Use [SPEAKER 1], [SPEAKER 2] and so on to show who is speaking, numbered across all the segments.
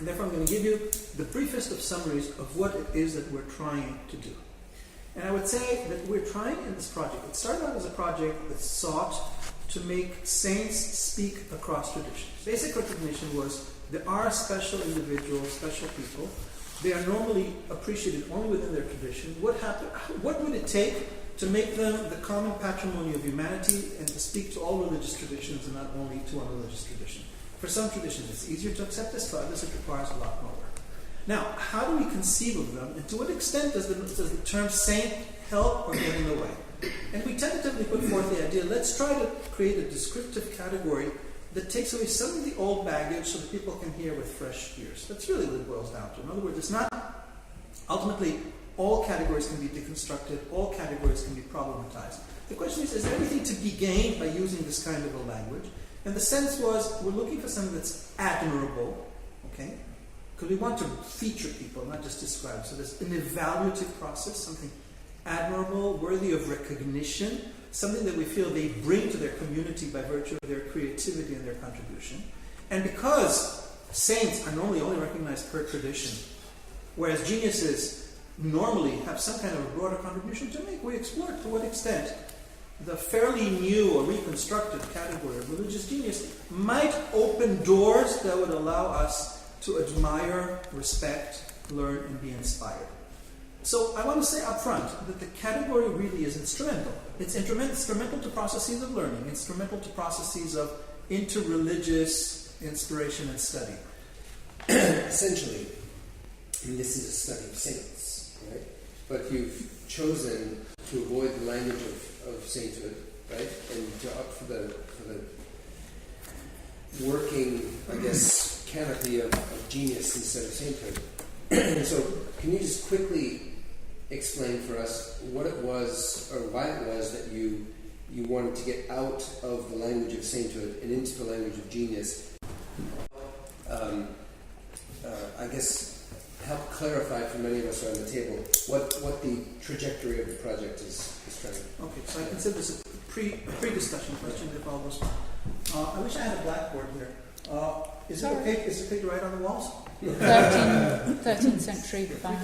[SPEAKER 1] And therefore I'm going to give you the briefest of summaries of what it is that we're trying to do. And I would say that we're trying in this project, it started out as a project that sought to make saints speak across traditions. Basic recognition was there are special individuals, special people. They are normally appreciated only within their tradition. What would it take to make them the common patrimony of humanity and to speak to all religious traditions and not only to one religious tradition? For some traditions it's easier to accept this, for others it requires a lot more work. Now, how do we conceive of them, and to what extent does the term saint help or get in the way? And we tentatively put forth the idea, let's try to create a descriptive category that takes away some of the old baggage so that people can hear with fresh ears. That's really what it boils down to. In other words, it's not, ultimately, all categories can be deconstructed, all categories can be problematized. The question is there anything to be gained by using this kind of a language? And the sense was, we're looking for something that's admirable, okay? Because we want to feature people, not just describe. So there's an evaluative process, something admirable, worthy of recognition, something that we feel they bring to their community by virtue of their creativity and their contribution. And because saints are normally only recognized per tradition, whereas geniuses normally have some kind of a broader contribution to make, we explore to what extent the fairly new or reconstructed category of religious genius might open doors that would allow us to admire, respect, learn, and be inspired. So I want to say up front that the category really is instrumental. It's instrumental to processes of learning, instrumental to processes of interreligious inspiration and study.
[SPEAKER 2] Essentially, this is a study of saints, right? But you've chosen to avoid the language of sainthood, right? And to opt for the working, I guess, canopy of genius instead of sainthood. So, can you just quickly explain for us what it was, or why it was that you wanted to get out of the language of sainthood and into the language of genius? I guess help clarify for many of us around the table what the trajectory of the project is trying.
[SPEAKER 1] Okay, so I consider this a pre-discussion question if all goes well. I wish I had a blackboard here. Is it okay to write on the walls?
[SPEAKER 3] 13th century found.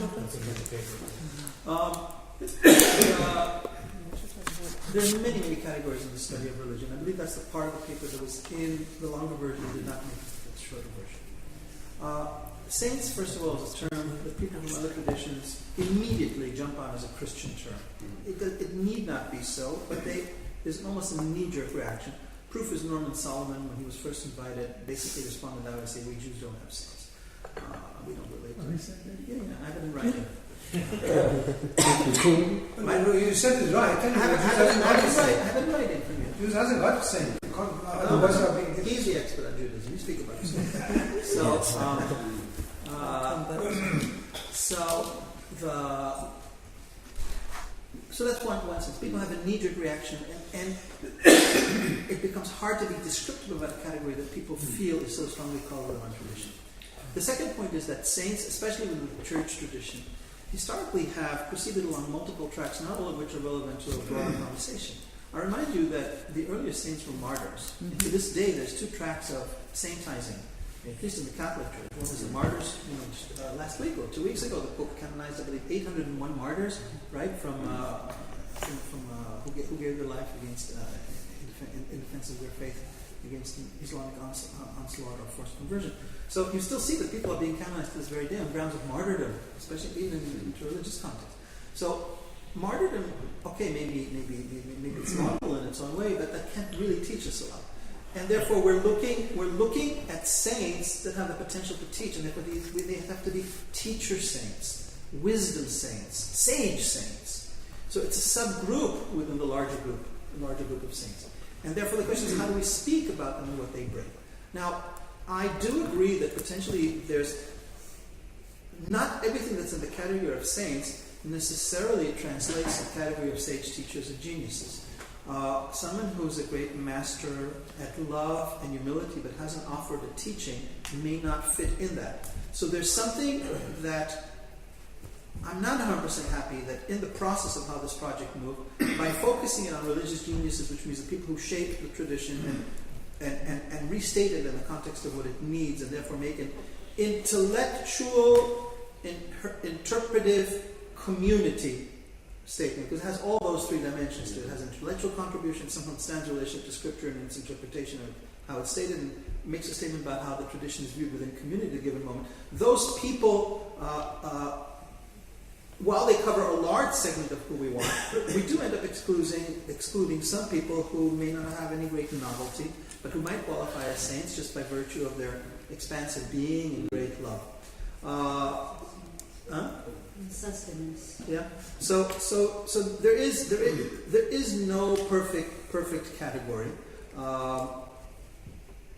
[SPEAKER 1] There are many, many categories in the study of religion. I believe that's the part of the paper that was in the longer version and did not make the shorter version. Saints, first of all, is a term that people from other traditions immediately jump on as a Christian term. It need not be so, but there's almost a knee-jerk reaction. Proof is Norman Solomon, when he was first invited, basically responded that way and said, we Jews don't have saints. We don't relate to this. Yeah, I have it in writing.
[SPEAKER 4] You said it right.
[SPEAKER 1] I have it in writing from you.
[SPEAKER 4] Jews hasn't got a saint.
[SPEAKER 1] He's the expert on Judaism. You speak about it. So that's one sense. People have a knee-jerk reaction, and it becomes hard to be descriptive about a category that people feel is so strongly called on tradition. The second point is that saints, especially within the church tradition, historically have proceeded along multiple tracks, not all of which are relevant to a broad conversation. I remind you that the earliest saints were martyrs. Mm-hmm. To this day, there's two tracks of saintizing, at least in the Catholic Church. One is the martyrs. Last week or 2 weeks ago, the Pope canonized, I believe, 801 martyrs, right, from who gave their life against in defense of their faith against Islamic onslaught or forced conversion. So you still see that people are being canonized to this very day on grounds of martyrdom, especially even in religious context. So martyrdom, okay, maybe it's laudable in its own way, but that can't really teach us a lot. And therefore, we're looking at saints that have the potential to teach, and therefore they have to be teacher saints, wisdom saints, sage saints. So it's a subgroup within the larger group of saints. And therefore, the question is, how do we speak about them and what they bring? Now, I do agree that potentially there's not everything that's in the category of saints necessarily translates the category of sage teachers and geniuses. Someone who's a great master at love and humility but hasn't offered a teaching may not fit in that. So there's something that I'm not 100% happy that in the process of how this project moved, by focusing it on religious geniuses, which means the people who shaped the tradition and restate it in the context of what it needs, and therefore make it intellectual, interpretive community statement, because it has all those three dimensions to it. It has intellectual contribution, sometimes stands in relationship to scripture and its interpretation of how it's stated, and makes a statement about how the tradition is viewed within community at a given moment. Those people, while they cover a large segment of who we want, we do end up excluding some people who may not have any great novelty, but who might qualify as saints just by virtue of their expansive being and great love.
[SPEAKER 5] Sustenance.
[SPEAKER 1] Yeah. So there is no perfect category.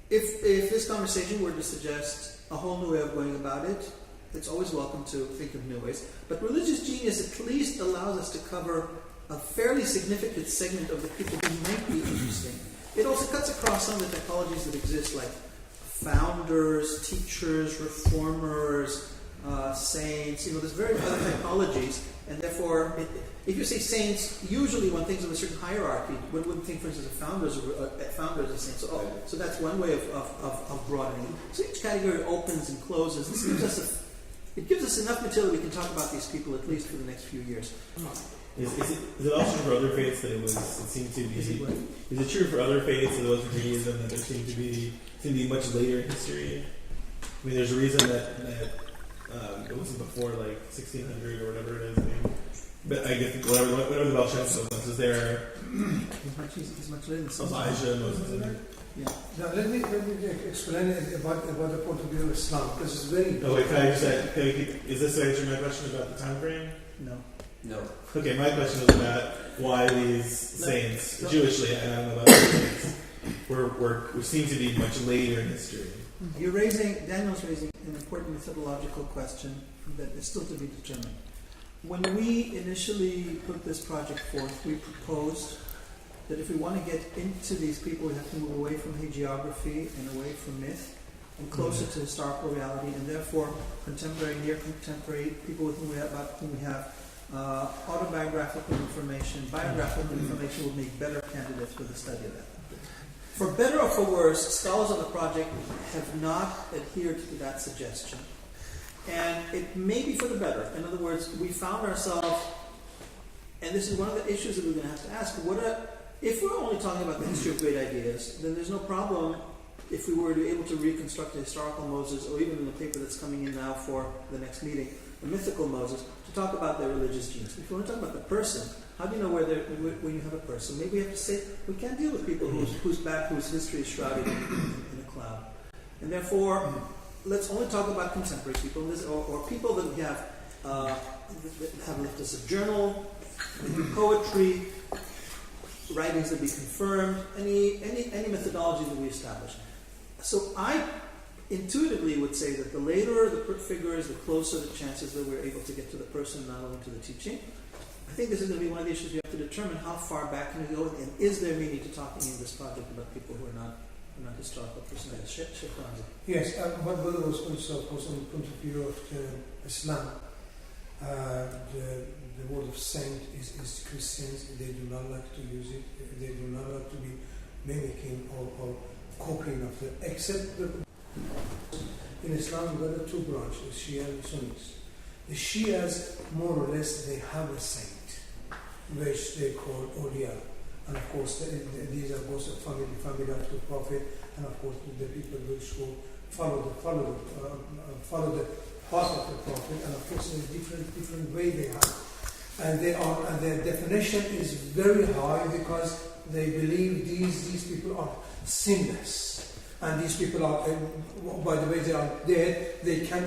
[SPEAKER 1] If this conversation were to suggest a whole new way of going about it, it's always welcome to think of new ways. But religious genius at least allows us to cover a fairly significant segment of the people who might be interesting. It also cuts across some of the typologies that exist, like founders, teachers, reformers, saints. There's various other typologies, and therefore, if you say saints, usually one thinks of a certain hierarchy. One wouldn't think, for instance, of founders as saints. So that's one way of broadening. So each category opens and closes. This gives us enough material we can talk about these people at least for the next few years.
[SPEAKER 6] Is it also true for other faiths that it seemed to be? Is it true for other faiths that it was for Judaism that there seemed to be much later in history? I mean, there's a reason that it wasn't before like 1600 or whatever it is. I mean, but I guess whatever the Baal Shem Tov was, is there?
[SPEAKER 1] He's much later than
[SPEAKER 6] Elijah, Moses.
[SPEAKER 1] Yeah.
[SPEAKER 4] Now let me explain about the point of view of Islam, because it's very important.
[SPEAKER 6] Oh wait, is this answering my question about the time frame?
[SPEAKER 2] No.
[SPEAKER 6] Okay, my question was about why these saints, Jewishly, I don't know about saints, were seem to be much later in history.
[SPEAKER 1] Daniel's raising an important methodological question that is still to be determined. When we initially put this project forth, we proposed that if we want to get into these people, we have to move away from hagiography and away from myth and closer to historical reality, and therefore contemporary, near contemporary people with whom we have autobiographical information, biographical information will make better candidates for the study of that. For better or for worse, scholars on the project have not adhered to that suggestion. And it may be for the better. In other words, we found ourselves, and this is one of the issues that we're going to have to ask, if we're only talking about the history of great ideas, then there's no problem if we were to be able to reconstruct the historical Moses, or even in the paper that's coming in now for the next meeting, the mythical Moses, to talk about their religious genius. If you want to talk about the person, how do you know when you have a person? Maybe we have to say we can't deal with people whose history is shrouded in a cloud. And therefore, let's only talk about contemporary people, or people that we have left us a journal, poetry, writings that we confirmed, any methodology that we establish. So I intuitively would say that the later the figure is, the closer the chances that we're able to get to the person, not only to the teaching. I think this is going to be one of the issues we have to determine: how far back can we go, and is there meaning to talking in this project about people who are not historical personalities?
[SPEAKER 4] Yes, what Buddha was also, of course, on the point of view of Islam, the word of saint is Christians. They do not like to use it. They do not like to be mimicking or copying of them, except in Islam there are two branches, Shia and Sunnis. The Shias, more or less, they have a saint, which they call Awliya. And of course, these are both family of the Prophet, and of course the people which will follow the path of the Prophet, and of course in a different way they have. And their definition is very high, because they believe these people are sinless. And these people are, by the way, they are dead, they can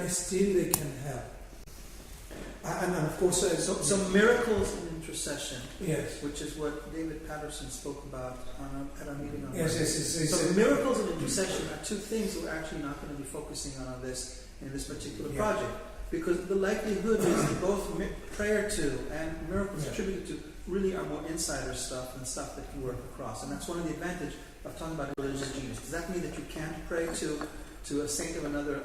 [SPEAKER 4] help. And of course,
[SPEAKER 1] so miracles and intercession,
[SPEAKER 4] yes,
[SPEAKER 1] which is what David Patterson spoke about at our meeting on
[SPEAKER 4] yes.
[SPEAKER 1] So miracles and intercession are two things that we're actually not going to be focusing on this in this particular project, because the likelihood is that both prayer to and miracles attributed to really are more insider stuff and stuff that can work across, and that's one of the advantages of talking about religious genius. Does that mean that you can't pray to a saint of another,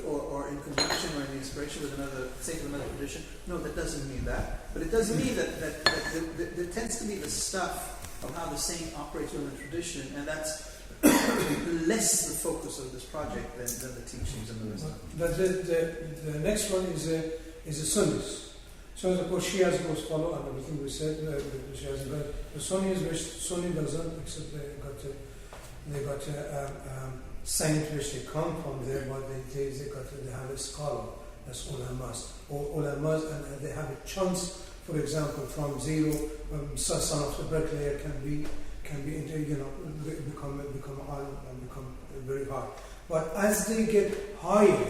[SPEAKER 1] or in conjunction or in the inspiration with another saint of another tradition? No, that doesn't mean that. But it does mean that there tends to be the stuff of how the saint operates within the tradition, and that's less the focus of this project than the teachings and the wisdom.
[SPEAKER 4] But the next one is a Sunnis. So of course Shias goes follow on everything we said. The Shias, but the Sunnis, which Sunni doesn't, except they got a saint which they come from there, but they have a scholar, that's ulamas, or ulamas, and they have a chance. For example, from zero, son of the bricklayer can be become alim and become very high. But as they get higher,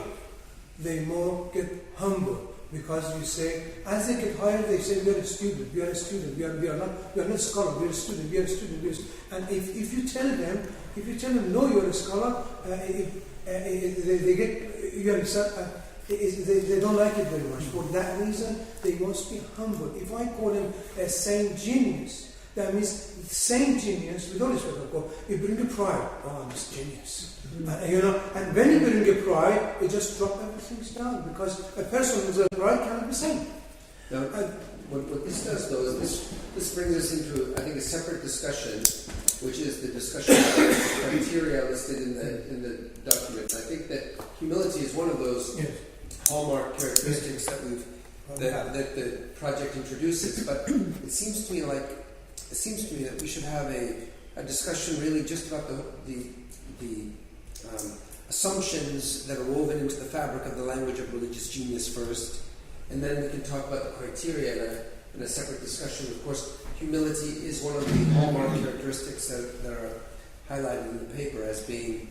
[SPEAKER 4] they more get humble, because you say, as they get higher, they say, we are a student, we are not a scholar, we are a student, we are a student. And if you tell them, no, you are a scholar, they get, you understand, they don't like it very much. For that reason, they must be humble. If I call him a saint genius, that means saint genius, with all respect, of course, you bring a pride. Oh, I'm this genius. And when you bring a pride, you just drop everything down, because a person who's a pride cannot be saint.
[SPEAKER 2] Now, what this does, though, is this brings us into, I think, a separate discussion, which is the discussion of the criteria listed in the document. I think that humility is one of those hallmark characteristics that the project introduces. But it seems to me that we should have a discussion really just about the assumptions that are woven into the fabric of the language of religious genius first, and then we can talk about the criteria in a separate discussion. Of course, humility is one of the hallmark characteristics that are highlighted in the paper as being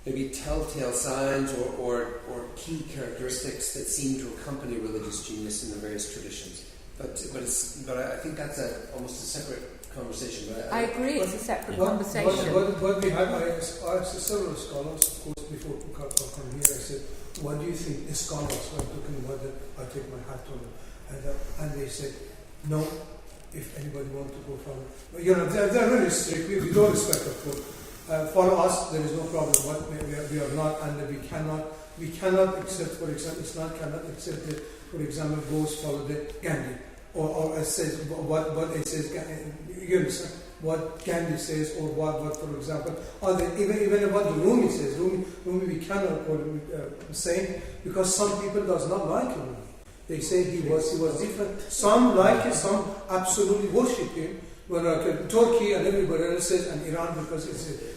[SPEAKER 2] maybe telltale signs or key characteristics that seem to accompany religious genius in the various traditions. But I think that's almost a separate conversation. But
[SPEAKER 3] I agree, it's a separate conversation.
[SPEAKER 4] What we had, I asked several scholars, of course, before we come here, I said, what do you think? The scholars were talking about that, I take my hat to them. And they said, no, if anybody wants to go follow. They're really strict, we don't respect, of course. For us, there is no problem. What we are not, and we cannot accept. For example, Islam cannot accept that, for example, goes follow the Gandhi, or it says what it says. You understand what Gandhi says, or what for example, or even what the Rumi says. Rumi we cannot call him saint, because some people does not like him. They say he was different. Some like him, some absolutely worship him. Well, like Turkey and everybody else says, and Iran because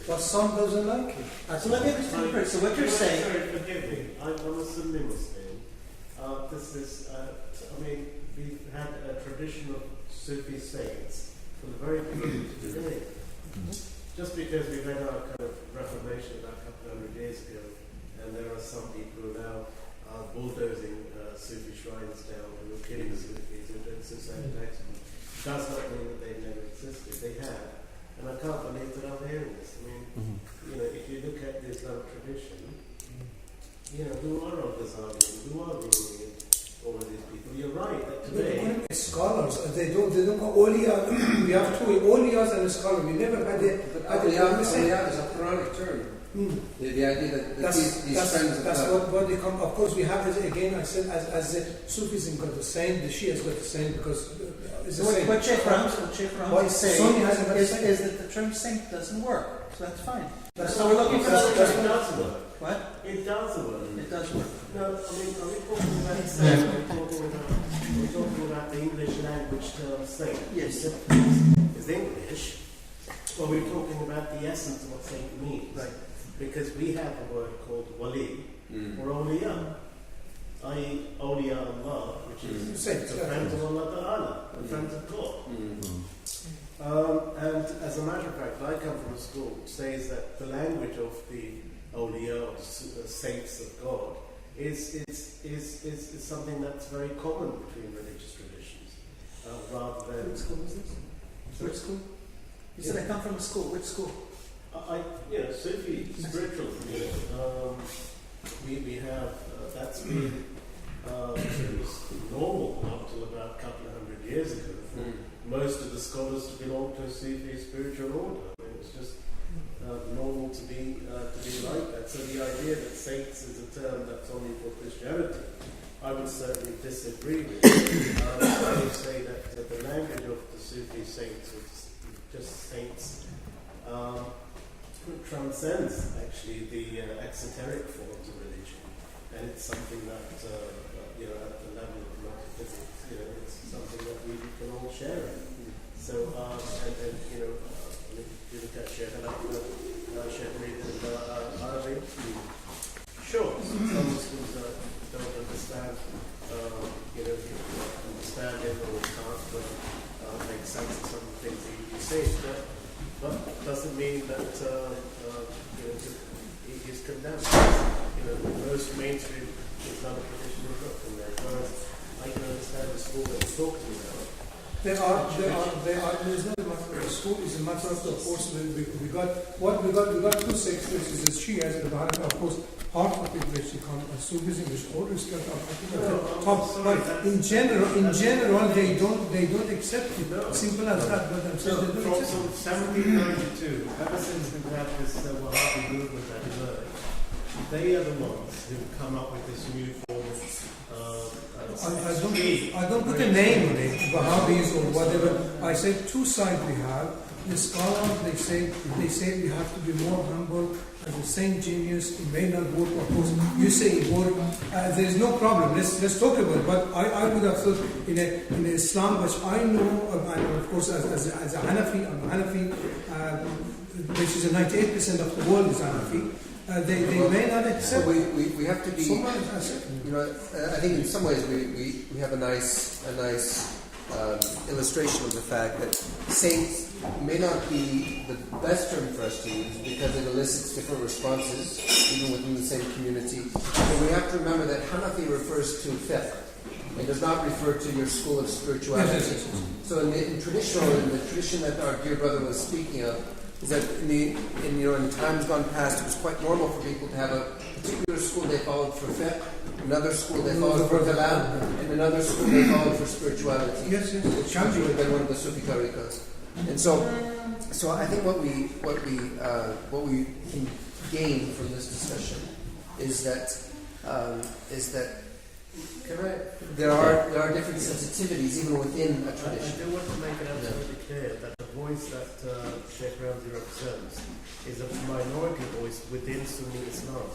[SPEAKER 4] but some doesn't like it.
[SPEAKER 1] So let me understand first. So what you're saying?
[SPEAKER 5] Sorry, forgive me. I'm a Sunni Muslim. This is, we've had a tradition of Sufi saints from the very beginning to today. Just because we read our kind of Reformation about a couple of 100 years ago, and there are some people who now are bulldozing Sufi shrines down and are killing Sufis who don't suicide attacks. Does not mean that they've never existed. They have. And I can't believe that I'm hearing this. I mean, if you look at the Islamic tradition, who are Al Ghazali, who are Rumi, all of these people? You're right that today.
[SPEAKER 4] Scholars, they don't go awliya. We have two awliyas and a scholar. We never had a.
[SPEAKER 2] Awliya is a Quranic term. The idea that these friends
[SPEAKER 4] that's what they come. Of course, we have it again. I said as the Sufism got the same, the Shias got the same, because it's the same.
[SPEAKER 1] What Sheikh Ramzi is saying is that the term saint doesn't work. So that's fine. So we're looking for
[SPEAKER 5] It does work.
[SPEAKER 1] What?
[SPEAKER 5] It does work.
[SPEAKER 1] It does work.
[SPEAKER 5] No, are we talking about saint? We're talking about the English language term saint.
[SPEAKER 1] Yes.
[SPEAKER 5] Is English. Or we're talking about the essence of what saint means.
[SPEAKER 1] Right.
[SPEAKER 5] Because we have a word called wali or awliya, i.e. awliya Allah, which is the friends of Allah Ta'ala, the friends of God. And as a matter of fact, I come from a school which says that the language of the awliya, or saints of God, is something that's very common between religious traditions, rather than.
[SPEAKER 1] Which school is this? Which school? You said I come from a school. Which school?
[SPEAKER 5] Sufi spiritual. We have that's been it was normal up till about a couple of 100 years ago for most of the scholars to belong to a Sufi spiritual order. It was just normal to be like that. So the idea that saints is a term that's only for Christianity, I would certainly disagree with. I would say that the language of the Sufi saints, just saints, transcends actually the exoteric forms of religion, and it's something that at the level of metaphysics, it's something that we can all share in. So if you look at Sheikh Reed and Arabic, sure, some Muslims don't understand, understand it or can't make sense of some of the things that you say, but doesn't mean that he is condemned. Most mainstream Islamic tradition is not condemned, whereas I can understand the school that we're talking about.
[SPEAKER 4] There's not a matter of school, it's a matter of course, we got two sects, this is the Shias, and of course, part of it which become Sufism, which always got top, but in general, they don't accept it. Simple as that, but themselves they don't accept it.
[SPEAKER 5] From 1792, ever since we've had this Wahhabi movement that emerged, they are the ones who come up with this new form of
[SPEAKER 4] I don't put a name on it, Wahhabis or whatever. I say two sides we have. The scholars they say we have to be more humble. As the same genius, it may not work. Of course, you say it work. There is no problem. Let's talk about it. But I would have thought in Islam, which I know, and of course as a Hanafi, I'm a Hanafi, which is 98% of the world is Hanafi. They may not accept.
[SPEAKER 2] We have to be. I think in some ways we have a nice illustration of the fact that saints may not be the best term for us to use because it elicits different responses even within the same community. But we have to remember that Hanafi refers to fiqh. It does not refer to your school of spirituality. So in the tradition that our dear brother was speaking of, is that in times gone past, it was quite normal for people to have a particular school they followed for fiqh, another school they followed for kalam, and another school they followed for spirituality.
[SPEAKER 4] Yes.
[SPEAKER 2] Which would have been one of the Sufi tariqas. And so I think what we can gain from this discussion is that there are different sensitivities even within a tradition.
[SPEAKER 5] I do want to make it absolutely clear that the voice that Sheikh Ramzi represents is a minority voice within Sunni Islam.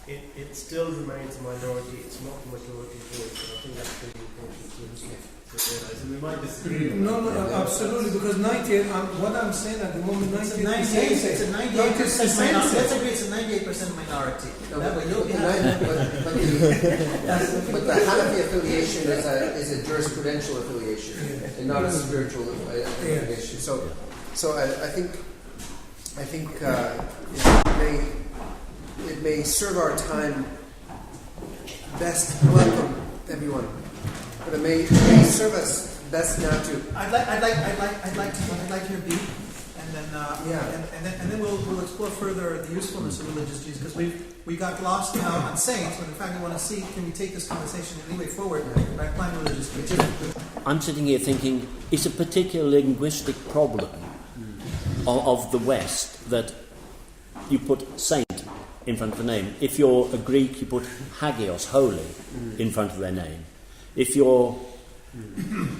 [SPEAKER 5] It still remains a minority, it's not a majority voice, and I think that's really important to realize. And we might disagree.
[SPEAKER 4] No, absolutely, because 98, what I'm saying at the moment, 98%.
[SPEAKER 1] It's a 98% minority. Let's agree it's a 98% minority.
[SPEAKER 2] But the Hanafi affiliation is a jurisprudential affiliation and not a spiritual affiliation. So I think it may serve our time best. Welcome everyone. But it may serve us best now to.
[SPEAKER 1] I'd like to hear B, and then we'll explore further the usefulness of religious Jesus, because we got lost now on saints, but in fact we want to see, can we take this conversation in any way forward by applying religious Jesus.
[SPEAKER 7] I'm sitting here thinking it's a particular linguistic problem of the West that you put saint in front of the name. If you're a Greek, you put hagios, holy, in front of their name. If you're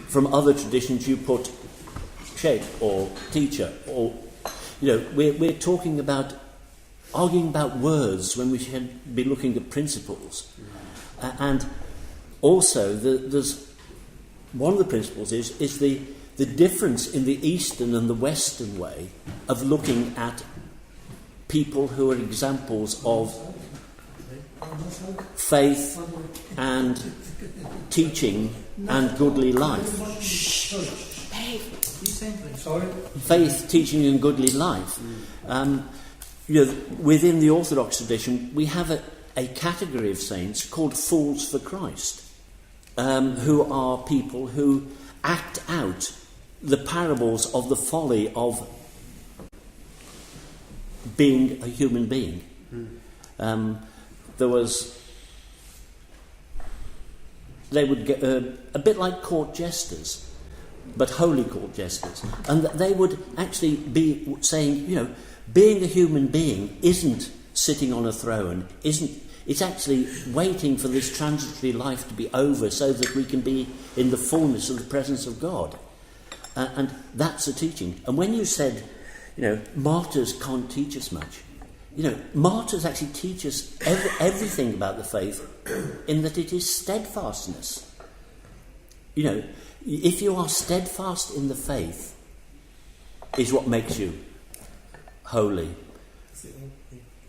[SPEAKER 7] from other traditions, you put sheikh or teacher, or we're talking about arguing about words when we should be looking at principles. And also, there's one of the principles is the difference in the Eastern and the Western way of looking at people who are examples of faith and teaching and goodly life. Faith, teaching and goodly life. Within the Orthodox tradition, we have a category of saints called fools for Christ, who are people who act out the parables of the folly of being a human being. They would get a bit like court jesters, but holy court jesters, and they would actually be saying, being a human being isn't sitting on a throne, it's actually waiting for this transitory life to be over so that we can be in the fullness of the presence of God. And that's a teaching. And when you said, martyrs can't teach us much, martyrs actually teach us everything about the faith in that it is steadfastness. If you are steadfast in the faith, is what makes you holy.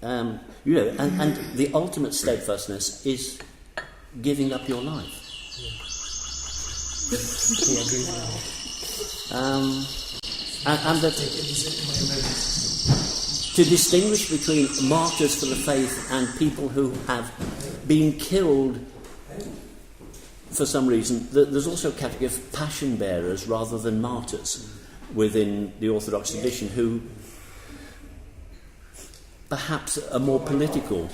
[SPEAKER 7] And the ultimate steadfastness is giving up your life. And that to distinguish between martyrs for the faith and people who have been killed for some reason, there's also a category of passion bearers rather than martyrs within the Orthodox tradition who perhaps are more political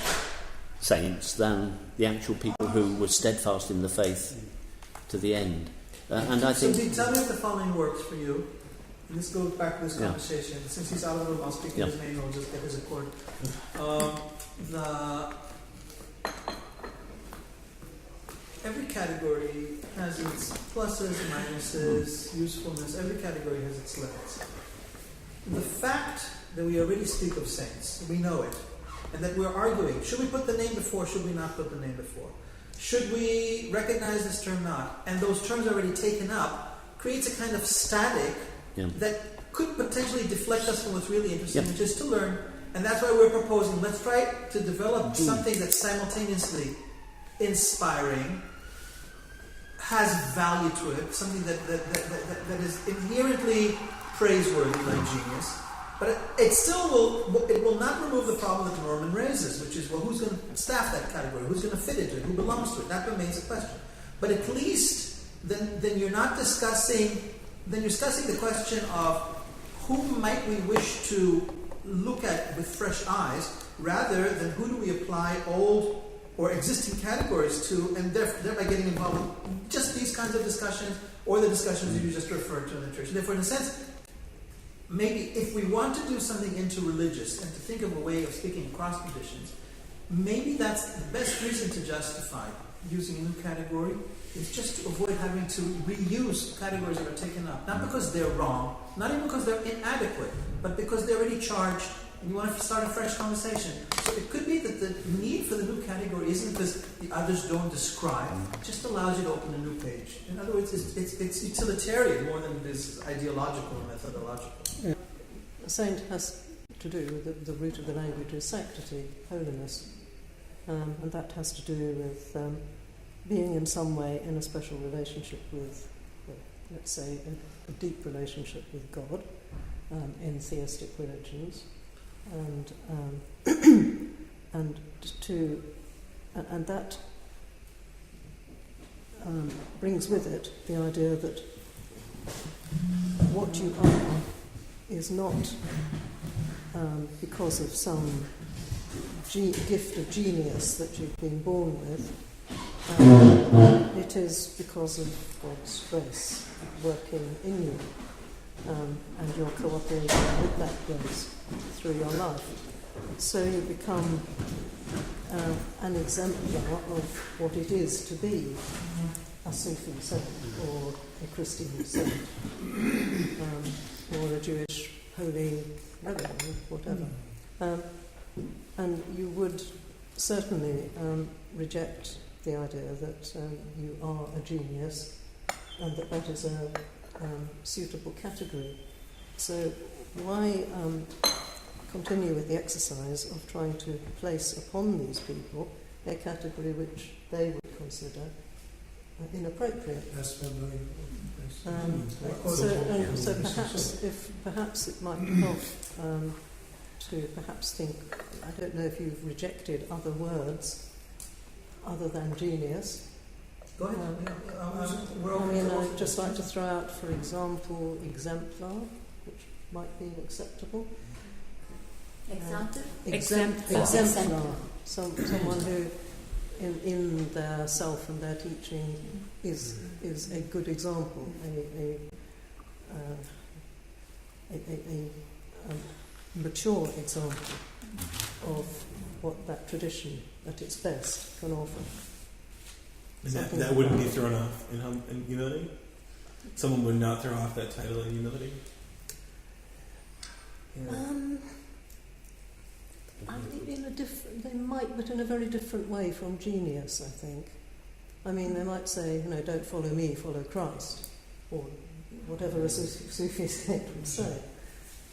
[SPEAKER 7] saints than the actual people who were steadfast in the faith to the end. And I think...
[SPEAKER 1] So tell me if the following works for you. And this goes back to this conversation. Since he's out of the room, I'll speak in his name, I'll just get his accord. Every category has its pluses, minuses, usefulness. Every category has its limits. The fact that we already speak of saints, we know it, and that we're arguing, should we put the name before, should we not put the name before? Should we recognize this term not? And those terms already taken up creates a kind of static that could potentially deflect us from what's really interesting, which is to learn. And that's why we're proposing, let's try to develop something that's simultaneously inspiring, has value to it, something that is inherently praiseworthy like genius, but it still will not remove the problem that Norman raises, which is, well, who's going to staff that category? Who's going to fit into it? Who belongs to it? That remains a question. But at least then you're not discussing, then you're discussing the question of who might we wish to look at with fresh eyes, rather than who do we apply old or existing categories to, and thereby getting involved in just these kinds of discussions, or the discussions that you just referred to in the church. Therefore, in a sense, maybe if we want to do something interreligious and to think of a way of speaking across traditions, maybe that's the best reason to justify using a new category, is just to avoid having to reuse categories that are taken up. Not because they're wrong, not even because they're inadequate, but because they're already charged and you want to start a fresh conversation. So it could be that the need for the new category isn't because the others don't describe, it just allows you to open a new page. In other words, it's utilitarian more than it is ideological or methodological.
[SPEAKER 8] Yeah. A saint has to do with the root of the language is sanctity, holiness, and that has to do with being in some way in a special relationship with, let's say, a deep relationship with God in theistic religions, and that brings with it the idea that what you are is not because of some gift of genius that you've been born with. It is because of God's grace working in you, and you're cooperating with that grace through your life. So you become an exemplar of what it is to be a Sufi saint, or a Christian saint, or a Jewish holy rebel, or whatever. And you would certainly reject the idea that you are a genius and that is a suitable category. So why continue with the exercise of trying to place upon these people a category which they would consider inappropriate? So perhaps it might help to perhaps think, I don't know if you've rejected other words other than genius.
[SPEAKER 1] Go ahead.
[SPEAKER 8] I'd just like to throw out, for example, exemplar, which might be acceptable. Exemplar. Someone who, in their self and their teaching, is a good example, a mature example of what that tradition at its best can offer.
[SPEAKER 6] And that wouldn't be thrown off in humility? someone would not throw off that title in humility?
[SPEAKER 8] I think they might, but in a very different way from genius, I think. I mean, they might say, don't follow me, follow Christ, or whatever a Sufi saint would say.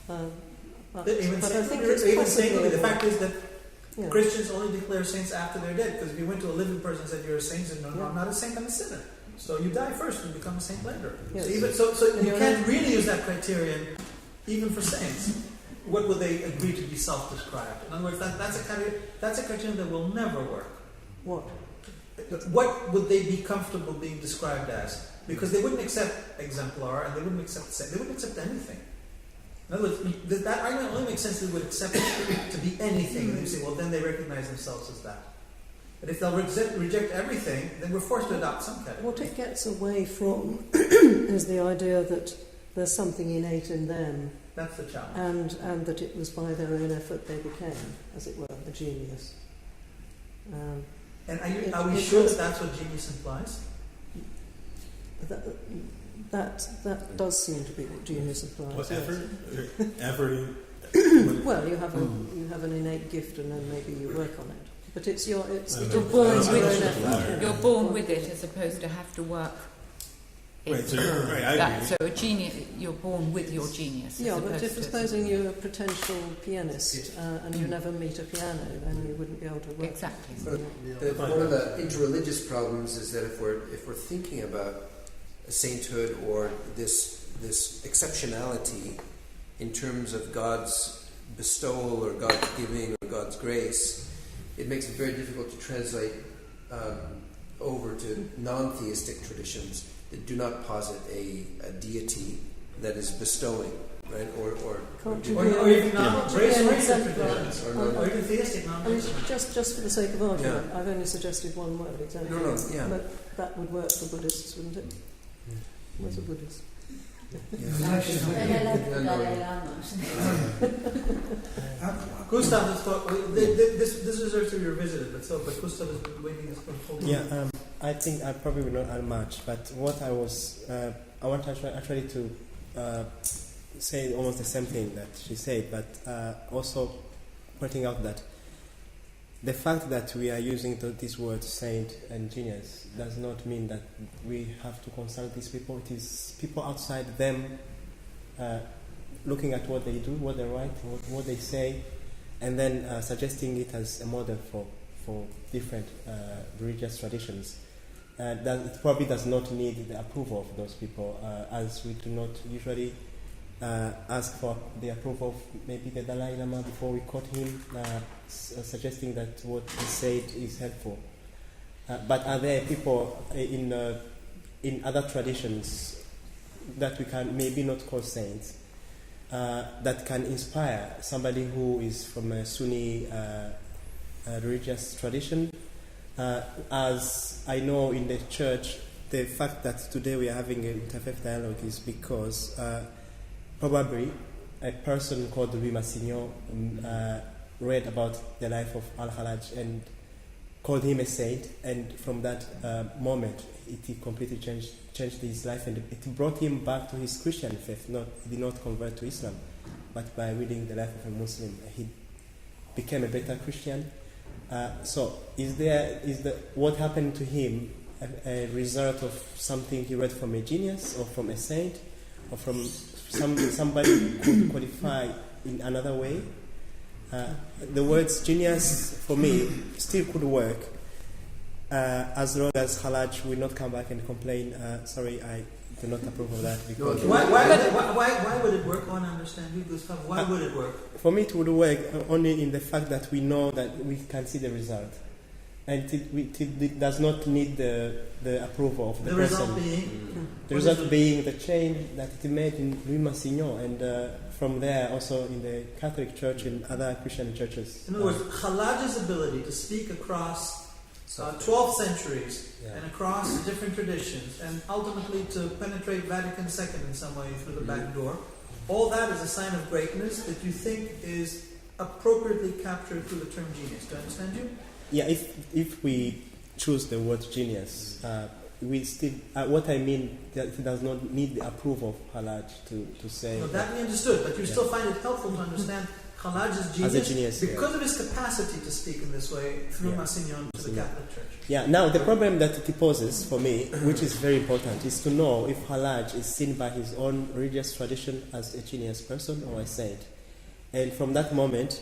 [SPEAKER 8] But I think it's possible.
[SPEAKER 1] The fact is that Christians only declare saints after they're dead, because if you went to a living person and said you're a saint, and no, I'm not a saint, I'm a sinner. So you die first and become a saint later.
[SPEAKER 8] Yes.
[SPEAKER 1] So you can't really use that criterion even for saints. What would they agree to be self-described? In other words, that's a criterion that will never work.
[SPEAKER 8] What?
[SPEAKER 1] What would they be comfortable being described as? Because they wouldn't accept exemplar, and they wouldn't accept saint. They wouldn't accept anything. In other words, that argument only makes sense if they would accept it to be anything. And you say, well, then they recognize themselves as that. But if they'll reject everything, then we're forced to adopt some category.
[SPEAKER 8] What it gets away from is the idea that there's something innate in them.
[SPEAKER 1] That's the challenge.
[SPEAKER 8] And that it was by their own effort they became, as it were, a genius.
[SPEAKER 1] And are we sure that that's what genius implies?
[SPEAKER 8] That does seem to be what genius implies.
[SPEAKER 6] What,
[SPEAKER 8] yes.
[SPEAKER 6] effort?
[SPEAKER 8] Well, you have an innate gift, and then maybe you work on it. But you're
[SPEAKER 3] born with it, as opposed to have to work.
[SPEAKER 6] Right, I agree.
[SPEAKER 3] So a genius, you're born with your genius.
[SPEAKER 8] Yeah, but if supposing you're a potential pianist and you never meet a piano, then you wouldn't be able to work.
[SPEAKER 3] Exactly.
[SPEAKER 2] One of the interreligious problems is that if we're thinking about a sainthood or this exceptionality in terms of God's bestowal or God's giving or God's grace, it makes it very difficult to translate over to non-theistic traditions that do not posit a deity that is bestowing, right? Or
[SPEAKER 1] even non-traditions, or even theistic non-traditions.
[SPEAKER 8] I mean, just for the sake of argument, I've only suggested one word, exactly.
[SPEAKER 2] No,
[SPEAKER 8] But that would work for Buddhists, wouldn't it? Was a Buddhist.
[SPEAKER 1] Gustav has thought this deserves to be revisited, but Gustav is waiting his whole.
[SPEAKER 9] I think I probably will not add much, but what I want actually to say almost the same thing that she said, but also pointing out that the fact that we are using these words saint and genius does not mean that we have to consult these people. It is people outside them looking at what they do, what they write, what they say, and then suggesting it as a model for different religious traditions. That it probably does not need the approval of those people, as we do not usually ask for the approval of maybe the Dalai Lama before we quote him, suggesting that what he said is helpful. But are there people in other traditions that we can maybe not call saints, that can inspire somebody who is from a Sunni religious tradition? As I know in the church, the fact that today we are having an interfaith dialogue is because probably a person called Louis Massignon read about the life of Al-Khalaj and called him a saint, and from that moment it completely changed his life, and it brought him back to his Christian faith. He did not convert to Islam, but by reading the life of a Muslim he became a better Christian. So is what happened to him a result of something he read from a genius or from a saint or from somebody who could qualify in another way? The words genius for me still could work as long as Khalaj will not come back and complain, sorry, I do not approve of that. Because
[SPEAKER 1] why would it work? I want to understand you, Gustav. Why would it work?
[SPEAKER 9] For me, it would work only in the fact that we know that we can see the result, and it does not need the approval of the person. The result being the change that it made in Louis Massignon, and from there also in the Catholic Church and other Christian churches.
[SPEAKER 1] In other words, Khalaj's ability to speak across 12 centuries and across different traditions, and ultimately to penetrate Vatican II in some way through the back door, all that is a sign of greatness that you think is appropriately captured through the term genius. Do I understand you?
[SPEAKER 9] Yeah, if we choose the word genius, we still. What I mean that it does not need the approval of Halaj to say.
[SPEAKER 1] No, that we understood, but you still find it helpful to understand Khalaj's genius,
[SPEAKER 9] As a genius,
[SPEAKER 1] because of his capacity to speak in this way through
[SPEAKER 9] Yeah.
[SPEAKER 1] Massignon to the Catholic Church.
[SPEAKER 9] Yeah. Now the problem that it poses for me, which is very important, is to know if Halaj is seen by his own religious tradition as a genius person or a saint. And from that moment,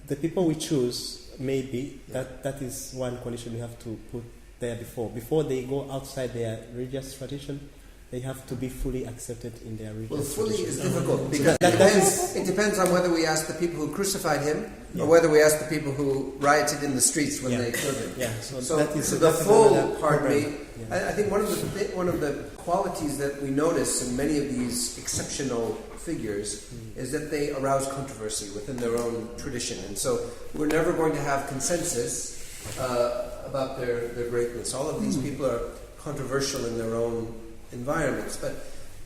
[SPEAKER 9] the people we choose, maybe that is one condition we have to put there before they go outside their religious tradition. They have to be fully accepted in their religious
[SPEAKER 2] Well, fully
[SPEAKER 9] tradition.
[SPEAKER 2] is difficult because it depends on whether we ask the people who crucified him
[SPEAKER 9] Yeah.
[SPEAKER 2] or whether we ask the people who rioted in the streets when
[SPEAKER 9] Yeah.
[SPEAKER 2] they killed him.
[SPEAKER 9] Yeah,
[SPEAKER 2] So
[SPEAKER 9] that is
[SPEAKER 2] the full part,
[SPEAKER 9] problem.
[SPEAKER 2] I think one of the qualities that we notice in many of these exceptional figures is that they arouse controversy within their own tradition, and so we're never going to have consensus about their greatness. All of these people are controversial in their own environments, but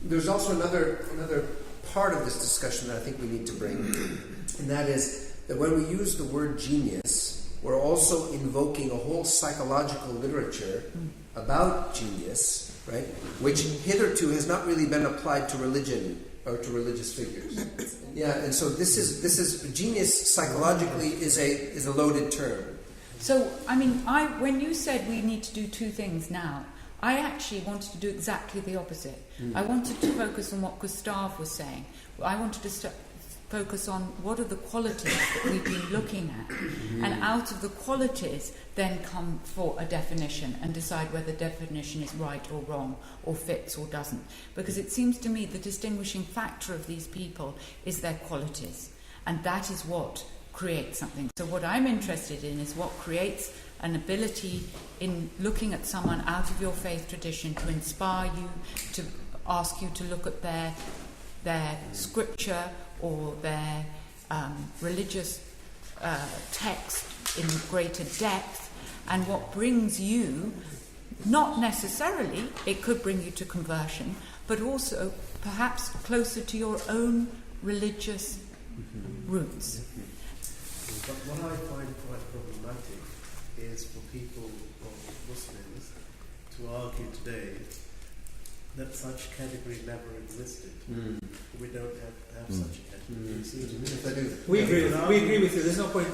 [SPEAKER 2] there's also another part of this discussion that I think we need to bring, and that is that when we use the word genius, we're also invoking a whole psychological literature about genius, right? Which hitherto has not really been applied to religion or to religious figures. Yeah, and so this is genius psychologically is a loaded term.
[SPEAKER 3] So, I mean, when you said we need to do two things now, I actually wanted to do exactly the opposite. I wanted to focus on what Gustave was saying. I wanted to focus on what are the qualities that we've been looking at. And out of the qualities, then come for a definition and decide whether the definition is right or wrong, or fits or doesn't. Because it seems to me the distinguishing factor of these people is their qualities. And that is what creates something. So what I'm interested in is what creates an ability in looking at someone out of your faith tradition to inspire you, to ask you to look at their scripture or their religious text in greater depth, and what brings you, not necessarily, it could bring you to conversion, but also perhaps closer to your own religious roots.
[SPEAKER 5] But what I find quite problematic is for people, or Muslims, to argue today that such category never existed. We don't have such a category.
[SPEAKER 2] Yes, I do.
[SPEAKER 1] We agree with you. There's no point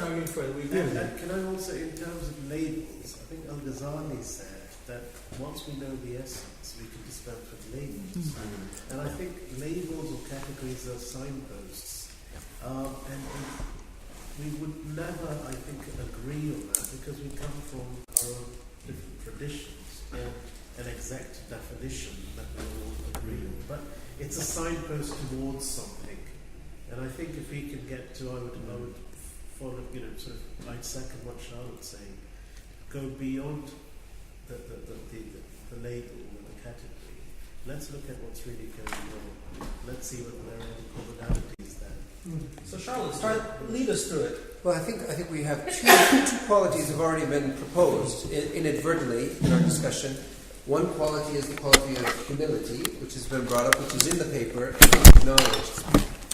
[SPEAKER 1] arguing further. We agree with you.
[SPEAKER 5] And can I also, in terms of labels, I think Al-Ghazali said that once we know the essence, we can dispense with labels. And I think labels or categories are signposts. And we would never, I think, agree on that because we come from our own different traditions or an exact definition that we all agree on. But it's a signpost towards something. And I think if we can get to, I would follow, I'd second what Charlotte's saying, go beyond the label or the category. Let's look at what's really going on. Let's see whether there are any commonalities there.
[SPEAKER 1] So Charlotte, lead us through it.
[SPEAKER 2] Well, I think we have two qualities have already been proposed inadvertently in our discussion. One quality is the quality of humility, which has been brought up, which is in the paper and acknowledged.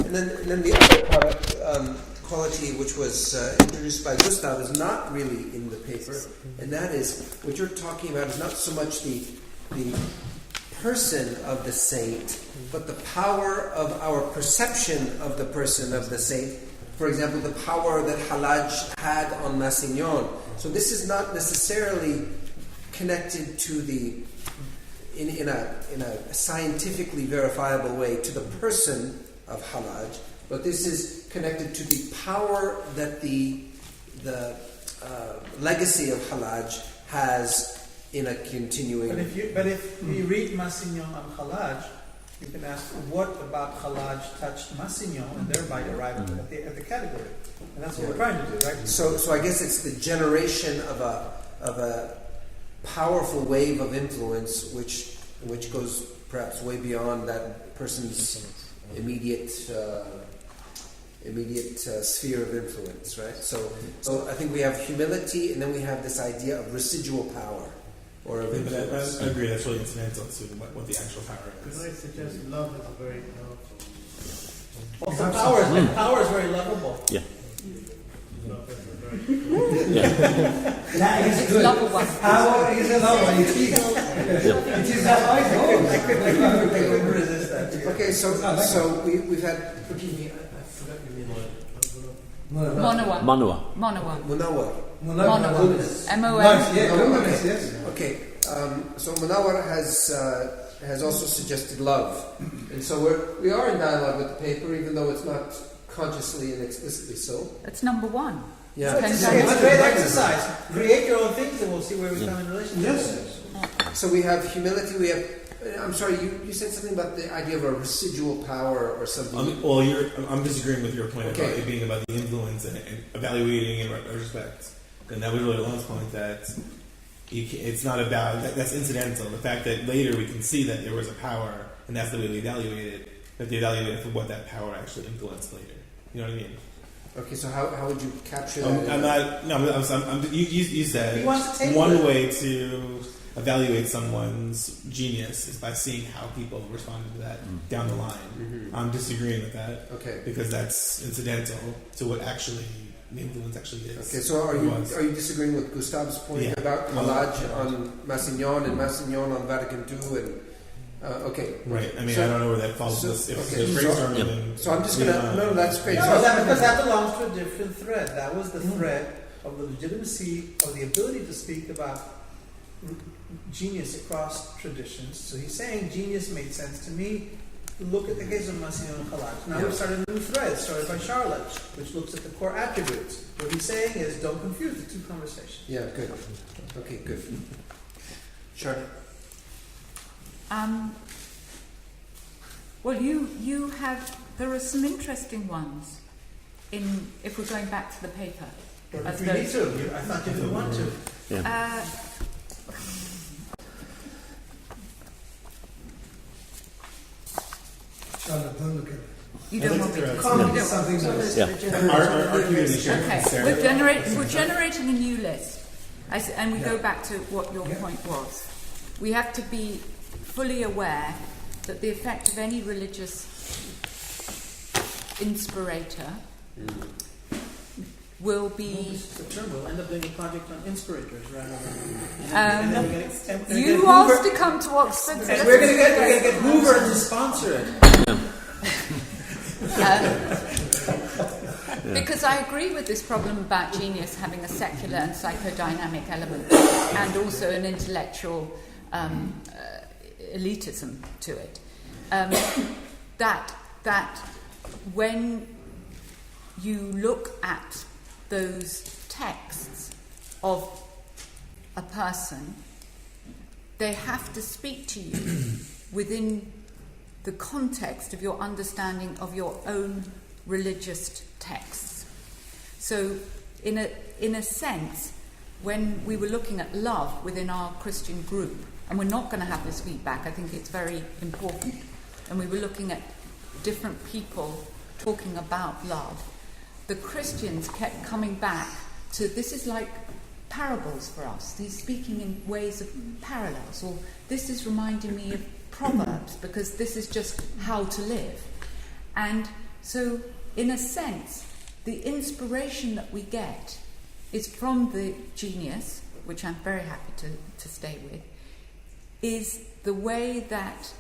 [SPEAKER 2] And then the other quality, which was introduced by Gustav, is not really in the paper, and that is what you're talking about is not so much the person of the saint, but the power of our perception of the person of the saint. For example, the power that Halaj had on Massignon. So this is not necessarily connected to in a scientifically verifiable way to the person of Halaj, but this is connected to the power that the legacy of Halaj has in a continuing.
[SPEAKER 1] But if we read Massignon and Halaj, you can ask what about Halaj touched Massignon and thereby arrived at the category, and that's what we're trying to do, right?
[SPEAKER 2] So I guess it's the generation of a powerful wave of influence which goes perhaps way beyond that person's immediate sphere of influence, right? So I think we have humility, and then we have this idea of residual power or of influence.
[SPEAKER 6] I agree. That's really incidental to what the actual power is.
[SPEAKER 5] Could I suggest love is a very powerful.
[SPEAKER 1] Also, power is very lovable.
[SPEAKER 7] Yeah.
[SPEAKER 5] Love is a very
[SPEAKER 4] That is
[SPEAKER 3] It's
[SPEAKER 4] good.
[SPEAKER 3] level one.
[SPEAKER 4] Power is a law. It is that I know. I couldn't resist that.
[SPEAKER 2] Okay, so we've had
[SPEAKER 5] Forgive me, I forgot your name.
[SPEAKER 3] Monawa.
[SPEAKER 7] Manoa.
[SPEAKER 3] Monawa.
[SPEAKER 2] Munawar.
[SPEAKER 3] Monawar. M-O-N.
[SPEAKER 4] Yeah, goodness, yes.
[SPEAKER 2] Okay, so Munawar has also suggested love, and so we are in dialogue with the paper, even though it's not consciously and explicitly so.
[SPEAKER 3] That's number one.
[SPEAKER 2] Yeah.
[SPEAKER 1] It's a great exercise. Create your own things and we'll see where we come in relation.
[SPEAKER 4] Yes.
[SPEAKER 2] So we have humility. We have. I'm sorry, you said something about the idea of a residual power or something.
[SPEAKER 6] Well, I'm disagreeing with your point
[SPEAKER 2] Okay.
[SPEAKER 6] about it being about the influence and evaluating in respect. And that was really Alon's point that it's not about that's incidental. The fact that later we can see that there was a power, and that's the way we evaluate it. That they evaluate it for what that power actually influenced later. You know what I mean?
[SPEAKER 2] Okay, so how would you capture that?
[SPEAKER 6] I'm not. No, you said
[SPEAKER 1] He wants to take
[SPEAKER 6] one
[SPEAKER 1] it.
[SPEAKER 6] way to evaluate someone's genius is by seeing how people responded to that down the line.
[SPEAKER 2] Mhm.
[SPEAKER 6] I'm disagreeing with that
[SPEAKER 2] Okay.
[SPEAKER 6] because that's incidental to what actually the influence actually is.
[SPEAKER 2] Okay, so are you disagreeing with Gustav's point
[SPEAKER 6] Yeah.
[SPEAKER 2] about Halaj on Massignon and Massignon on Vatican II and okay.
[SPEAKER 6] Right. I mean,
[SPEAKER 2] So-
[SPEAKER 6] I don't know where that falls.
[SPEAKER 2] so-
[SPEAKER 6] if
[SPEAKER 2] okay,
[SPEAKER 6] the
[SPEAKER 2] so-
[SPEAKER 6] brainstorming
[SPEAKER 7] yeah.
[SPEAKER 6] then
[SPEAKER 2] So I'm just gonna no, that's great.
[SPEAKER 1] No,
[SPEAKER 2] So-
[SPEAKER 1] because that belongs to a different thread. That was the thread of the legitimacy of the ability to speak about genius across traditions. So he's saying genius made sense to me. Look at the case of Massignon and Halaj. Now we've started a new thread started by Charlotte, which looks at the core attributes. What he's saying is don't confuse the two conversations.
[SPEAKER 2] Yeah, good. Okay, good. Charlotte.
[SPEAKER 3] Well, you have. There are some interesting ones. If we're going back to the paper.
[SPEAKER 1] But
[SPEAKER 3] As
[SPEAKER 1] if we need
[SPEAKER 3] those-
[SPEAKER 1] to, I thought you didn't want to.
[SPEAKER 4] Charlotte, don't look at it.
[SPEAKER 3] You don't want me to.
[SPEAKER 4] Comment
[SPEAKER 3] You
[SPEAKER 4] is
[SPEAKER 3] don't.
[SPEAKER 4] something else.
[SPEAKER 7] Yeah.
[SPEAKER 6] our community shared
[SPEAKER 3] Okay,
[SPEAKER 6] Sarah.
[SPEAKER 3] we're generating a new list, and we go back to what your point was. We have to be fully aware that the effect of any religious inspirator will be.
[SPEAKER 1] We'll end up doing a project on inspirators rather than.
[SPEAKER 3] Um,
[SPEAKER 1] and then we're gonna-
[SPEAKER 3] You asked to come to Oxford. so
[SPEAKER 1] And we're
[SPEAKER 3] let's
[SPEAKER 1] gonna get Hoover to sponsor it.
[SPEAKER 3] Because I agree with this problem about genius having a secular and psychodynamic element and also an intellectual elitism to it. That when you look at those texts of a person, they have to speak to you within the context of your understanding of your own religious texts. So, in a sense, when we were looking at love within our Christian group, and we're not going to have this feedback, I think it's very important, and we were looking at different people talking about love, the Christians kept coming back to this is like parables for us. He's speaking in ways of parallels, or this is reminding me of Proverbs because this is just how to live. And so, in a sense, the inspiration that we get is from the genius, which I'm very happy to stay with, is the way that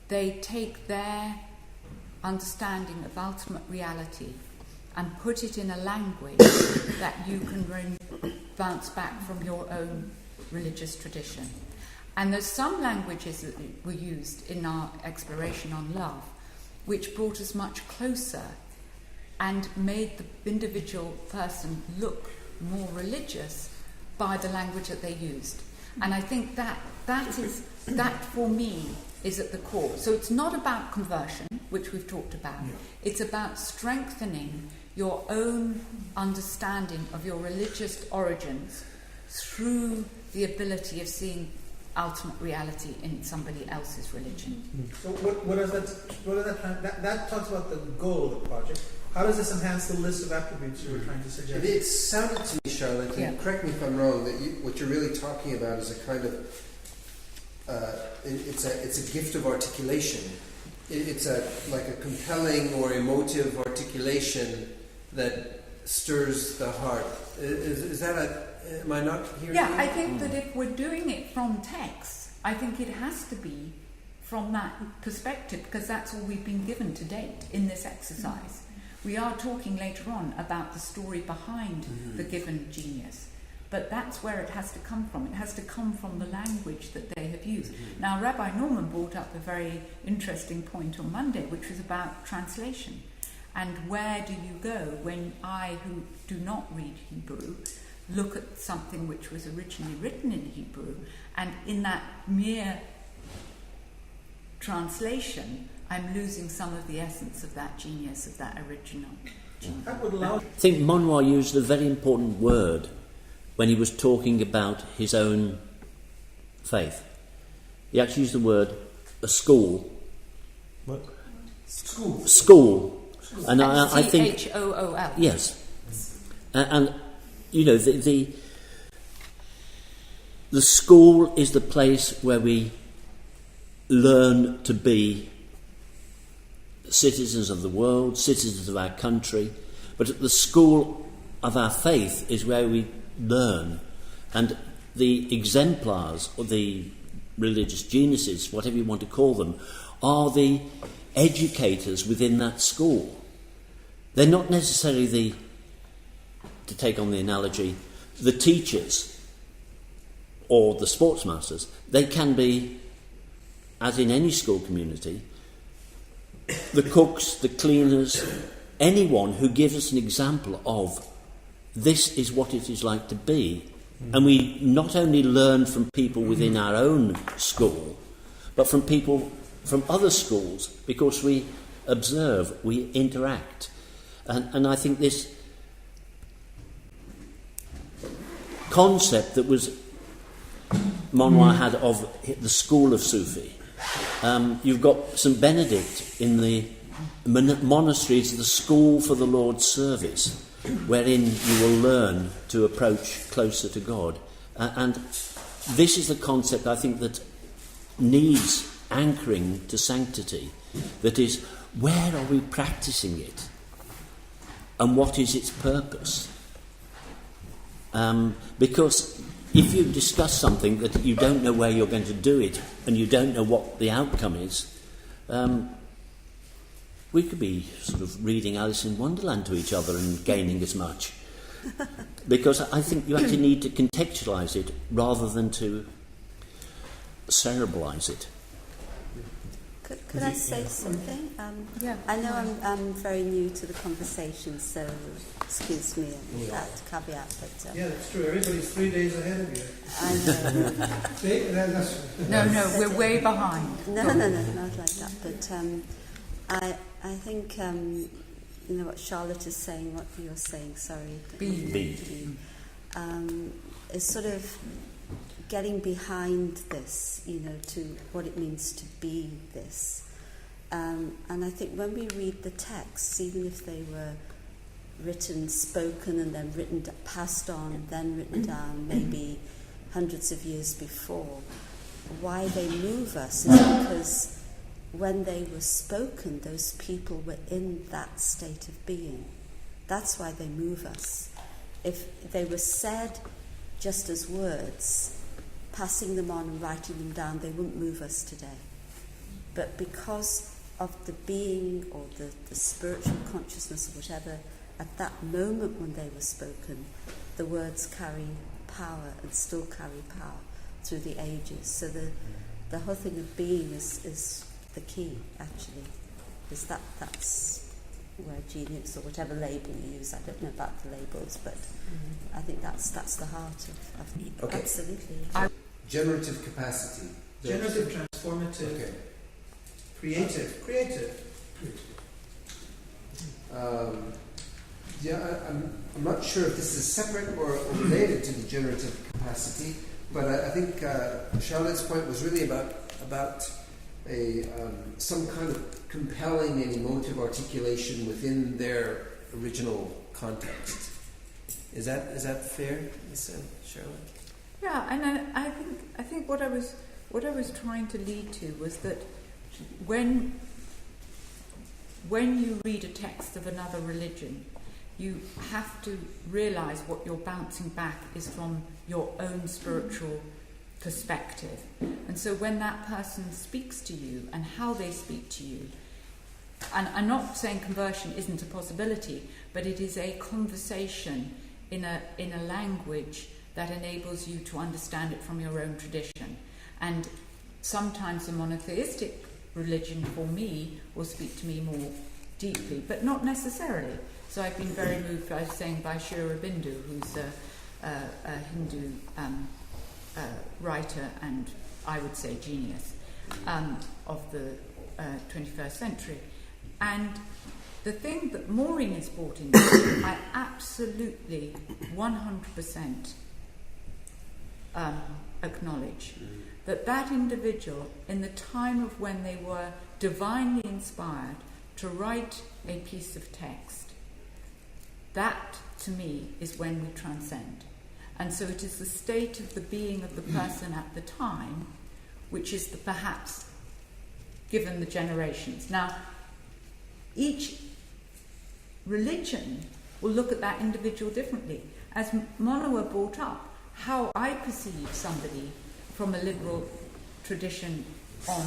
[SPEAKER 3] they take their understanding of ultimate reality and put it in a language that you can bounce back from your own religious tradition. And there's some languages that were used in our exploration on love which brought us much closer and made the individual person look more religious by the language that they used. And I think that for me is at the core. So it's not about conversion, which we've talked about. Yeah. It's about strengthening your own understanding of your religious origins through the ability of seeing ultimate reality in somebody else's religion.
[SPEAKER 1] So what does that talks about the goal of the project. How does this enhance the list of attributes you were trying to suggest?
[SPEAKER 2] It sounded to me, Charlotte, and correct me if I'm wrong, that what you're really talking about is a kind of it's a gift of articulation. It's like a compelling or emotive articulation that stirs the heart. Is that am I not hearing
[SPEAKER 3] Yeah,
[SPEAKER 2] you?
[SPEAKER 3] I think that if we're doing it from text, I think it has to be from that perspective, because that's all we've been given to date in this exercise. We are talking later on about the story behind the given genius, but that's where it has to come from. It has to come from the language that they have used. Now, Rabbi Norman brought up a very interesting point on Monday, which was about translation. And where do you go when I, who do not read Hebrew, look at something which was originally written in Hebrew, and in that mere translation, I'm losing some of the essence of that genius, of that original genius.
[SPEAKER 1] That would allow.
[SPEAKER 7] I think Monroy used a very important word when he was talking about his own faith. He actually used the word a school.
[SPEAKER 6] What?
[SPEAKER 2] School.
[SPEAKER 7] And I think
[SPEAKER 3] Chool.
[SPEAKER 7] yes, and you know the school is the place where we learn to be citizens of the world, citizens of our country, but at the school of our faith is where we learn, and the exemplars or the religious geniuses, whatever you want to call them, are the educators within that school. They're not necessarily to take on the analogy, the teachers or the sportsmasters. They can be, as in any school community, the cooks, the cleaners, anyone who gives us an example of this is what it is like to be. And we not only learn from people within our own school, but from people from other schools, because we observe, we interact. And I think this concept that was Monroy had of the school of Sufi. You've got St. Benedict in the monasteries, the school for the Lord's service, wherein you will learn to approach closer to God. And this is the concept, I think, that needs anchoring to sanctity. That is, where are we practicing it? And what is its purpose? Because if you discuss something that you don't know where you're going to do it and you don't know what the outcome is, we could be sort of reading Alice in Wonderland to each other and gaining as much. Because I think you actually need to contextualise it rather than to cerebralise it.
[SPEAKER 10] Could I say something?
[SPEAKER 3] Yeah.
[SPEAKER 10] I know I'm very new to the conversation, so excuse me that caveat. But
[SPEAKER 1] Yeah, that's true. Everybody's 3 days ahead of you.
[SPEAKER 10] I know.
[SPEAKER 3] No, we're way behind.
[SPEAKER 10] No, not like that. But I think you know what Charlotte is saying, what you're saying. Sorry,
[SPEAKER 7] B.
[SPEAKER 10] is sort of getting behind this, you know, to what it means to be this. And I think when we read the texts, even if they were written, spoken, and then passed on, then written down, maybe hundreds of years before, why they move us is because when they were spoken, those people were in that state of being. That's why they move us. If they were said just as words, passing them on and writing them down, they wouldn't move us today. But because of the being or the spiritual consciousness or whatever, at that moment when they were spoken, the words carry power and still carry power through the ages. So the whole thing of being is the key, actually. Is that's where genius or whatever label you use, I don't know about the labels, but I think that's the heart of
[SPEAKER 2] Okay.
[SPEAKER 10] Absolutely.
[SPEAKER 2] Generative capacity.
[SPEAKER 1] Generative, transformative,
[SPEAKER 2] Okay.
[SPEAKER 1] creative.
[SPEAKER 2] I'm not sure if this is separate or related to the generative capacity, but I think Charlotte's point was really about some kind of compelling and emotive articulation within their original context. Is that fair, Charlotte?
[SPEAKER 3] Yeah, and I think what I was trying to lead to was that when you read a text of another religion, you have to realise what you're bouncing back is from your own spiritual perspective. And so when that person speaks to you and how they speak to you, and I'm not saying conversion isn't a possibility, but it is a conversation in a language that enables you to understand it from your own tradition. And sometimes a monotheistic religion for me will speak to me more deeply, but not necessarily. So I've been very moved, I was saying, by Sri Aurobindo, who's a Hindu writer and I would say genius of the 21st century. And the thing that Maureen has brought into, I absolutely 100% acknowledge that individual, in the time of when they were divinely inspired to write a piece of text, that to me is when we transcend. And so it is the state of the being of the person at the time, which is perhaps given the generations. Now, each religion will look at that individual differently. As Monoa brought up, how I perceive somebody from a liberal tradition on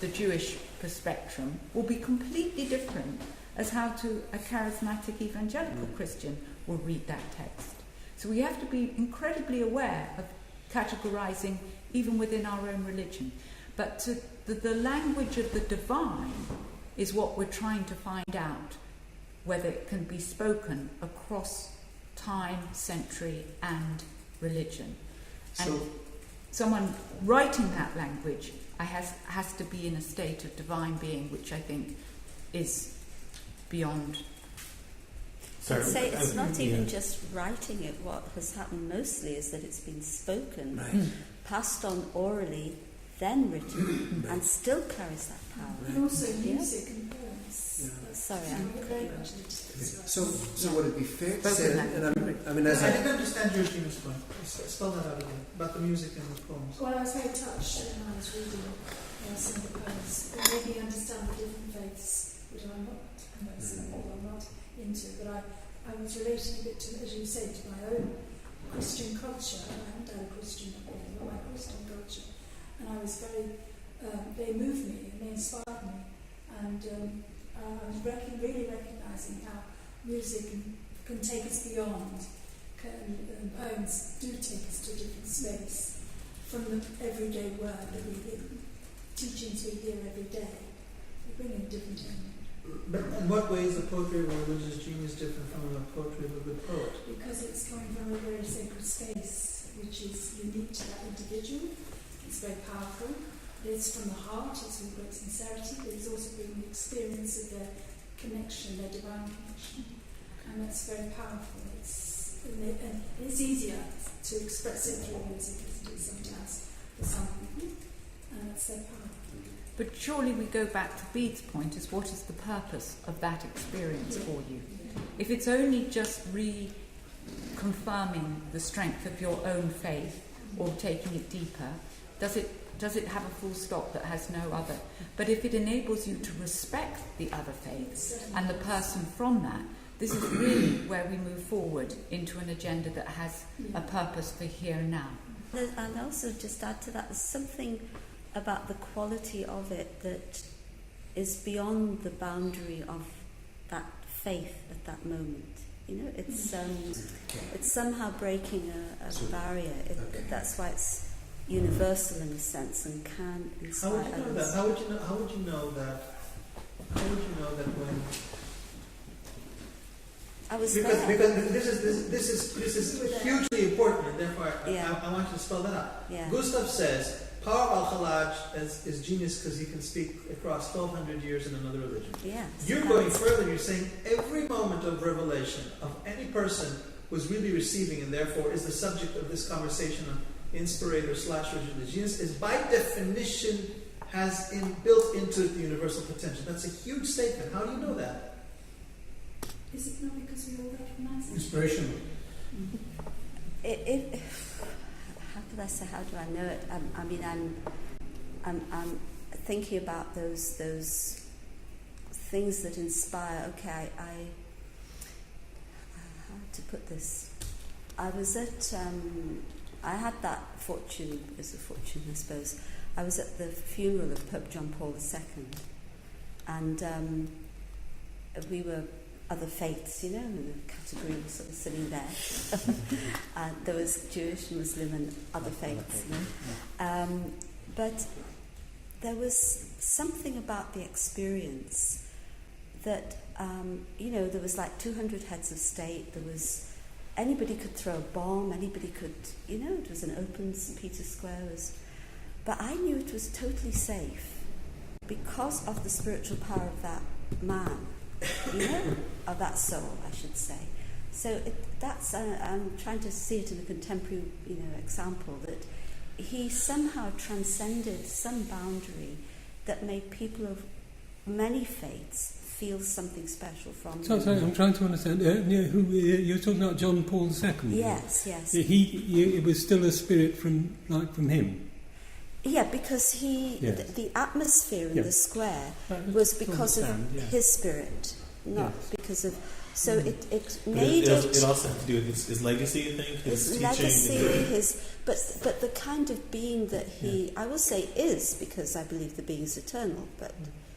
[SPEAKER 3] the Jewish spectrum will be completely different as how to a charismatic evangelical Christian will read that text. So we have to be incredibly aware of categorizing even within our own religion. But the language of the divine is what we're trying to find out, whether it can be spoken across time, century, and religion. And
[SPEAKER 1] So,
[SPEAKER 3] someone writing that language has to be in a state of divine being, which I think is beyond.
[SPEAKER 10] I'd say it's not even just writing it. What has happened mostly is that it's been spoken, passed on orally, then written, and still carries that power.
[SPEAKER 11] And also music and poems.
[SPEAKER 10] Sorry,
[SPEAKER 2] So would it be fair to say, and I mean, as
[SPEAKER 1] I didn't understand Georgina's point. Spell that out again, about the music and the poems.
[SPEAKER 11] Well, I was very touched when I was reading some of the poems. It made me understand the different faiths, which I'm not, I'm not into, but I was relating a bit to, as you say, to my own Christian culture. I haven't had a Christian upbringing, but my Christian culture. And I was very, they moved me and they inspired me. And I was really recognising how music can take us beyond, and poems do take us to a different space from the everyday word that we hear, teachings we hear every day. They bring in a different element.
[SPEAKER 1] But in what way is the poetry of a religious genius different from the poetry of a good poet?
[SPEAKER 11] Because it's coming from a very sacred space, which is unique to that individual. It's very powerful. It's from the heart, it's with great sincerity, but it's also bringing the experience of their connection, their divine connection. And that's very powerful. And it's easier to express it through music as it is sometimes for some people. And that's their power.
[SPEAKER 3] But surely we go back to Bede's point, is what is the purpose of that experience for you? If it's only just reconfirming the strength of your own faith or taking it deeper, does it have a full stop that has no other? But if it enables you to respect the other faiths and the person from that, this is really where we move forward into an agenda that has a purpose for here and now.
[SPEAKER 10] And also just add to that, there's something about the quality of it that is beyond the boundary of that faith at that moment. You know, it's somehow breaking a barrier. That's why it's universal in a sense and can inspire others.
[SPEAKER 1] How would you know that when?
[SPEAKER 10] I was
[SPEAKER 1] Because
[SPEAKER 10] there.
[SPEAKER 1] this is hugely important, and therefore I want you to spell that out.
[SPEAKER 10] Yeah.
[SPEAKER 1] Gustav says power of Al-Khalaj is genius because he can speak across 1,200 years in another religion.
[SPEAKER 10] Yes.
[SPEAKER 1] You're going further. You're saying every moment of revelation of any person who's really receiving, and therefore is the subject of this conversation on inspirator/religious genius, is by definition has built into it the universal potential. That's a huge statement. How do you know that?
[SPEAKER 11] Is it not because we all recognise it?
[SPEAKER 4] Inspirational.
[SPEAKER 10] How could I say? How do I know it? I'm thinking about those things that inspire. Okay, to put this? I was at, I had that fortune, as a fortune I suppose, I was at the funeral of Pope John Paul II, and we were other faiths, in the category was sort of sitting there. There was Jewish, Muslim and other faiths, but there was something about the experience that, there was like 200 heads of state, there was, anybody could throw a bomb, anybody could, it was an open St. Peter's Square, but I knew it was totally safe because of the spiritual power of that man, of that soul, I should say. So that's, I'm trying to see it in a contemporary, example, that he somehow transcended some boundary that made people of many faiths feel something special from him.
[SPEAKER 12] Sorry, I'm trying to understand. You're talking about John Paul II?
[SPEAKER 10] Yes.
[SPEAKER 12] It was still a spirit from him?
[SPEAKER 10] Yeah, because the atmosphere in the square was because of his spirit, not because of... So it made it...
[SPEAKER 6] It also had to do with his legacy, you think? His teaching?
[SPEAKER 10] Legacy, but the kind of being that he... I will say is, because I believe the being is eternal, but,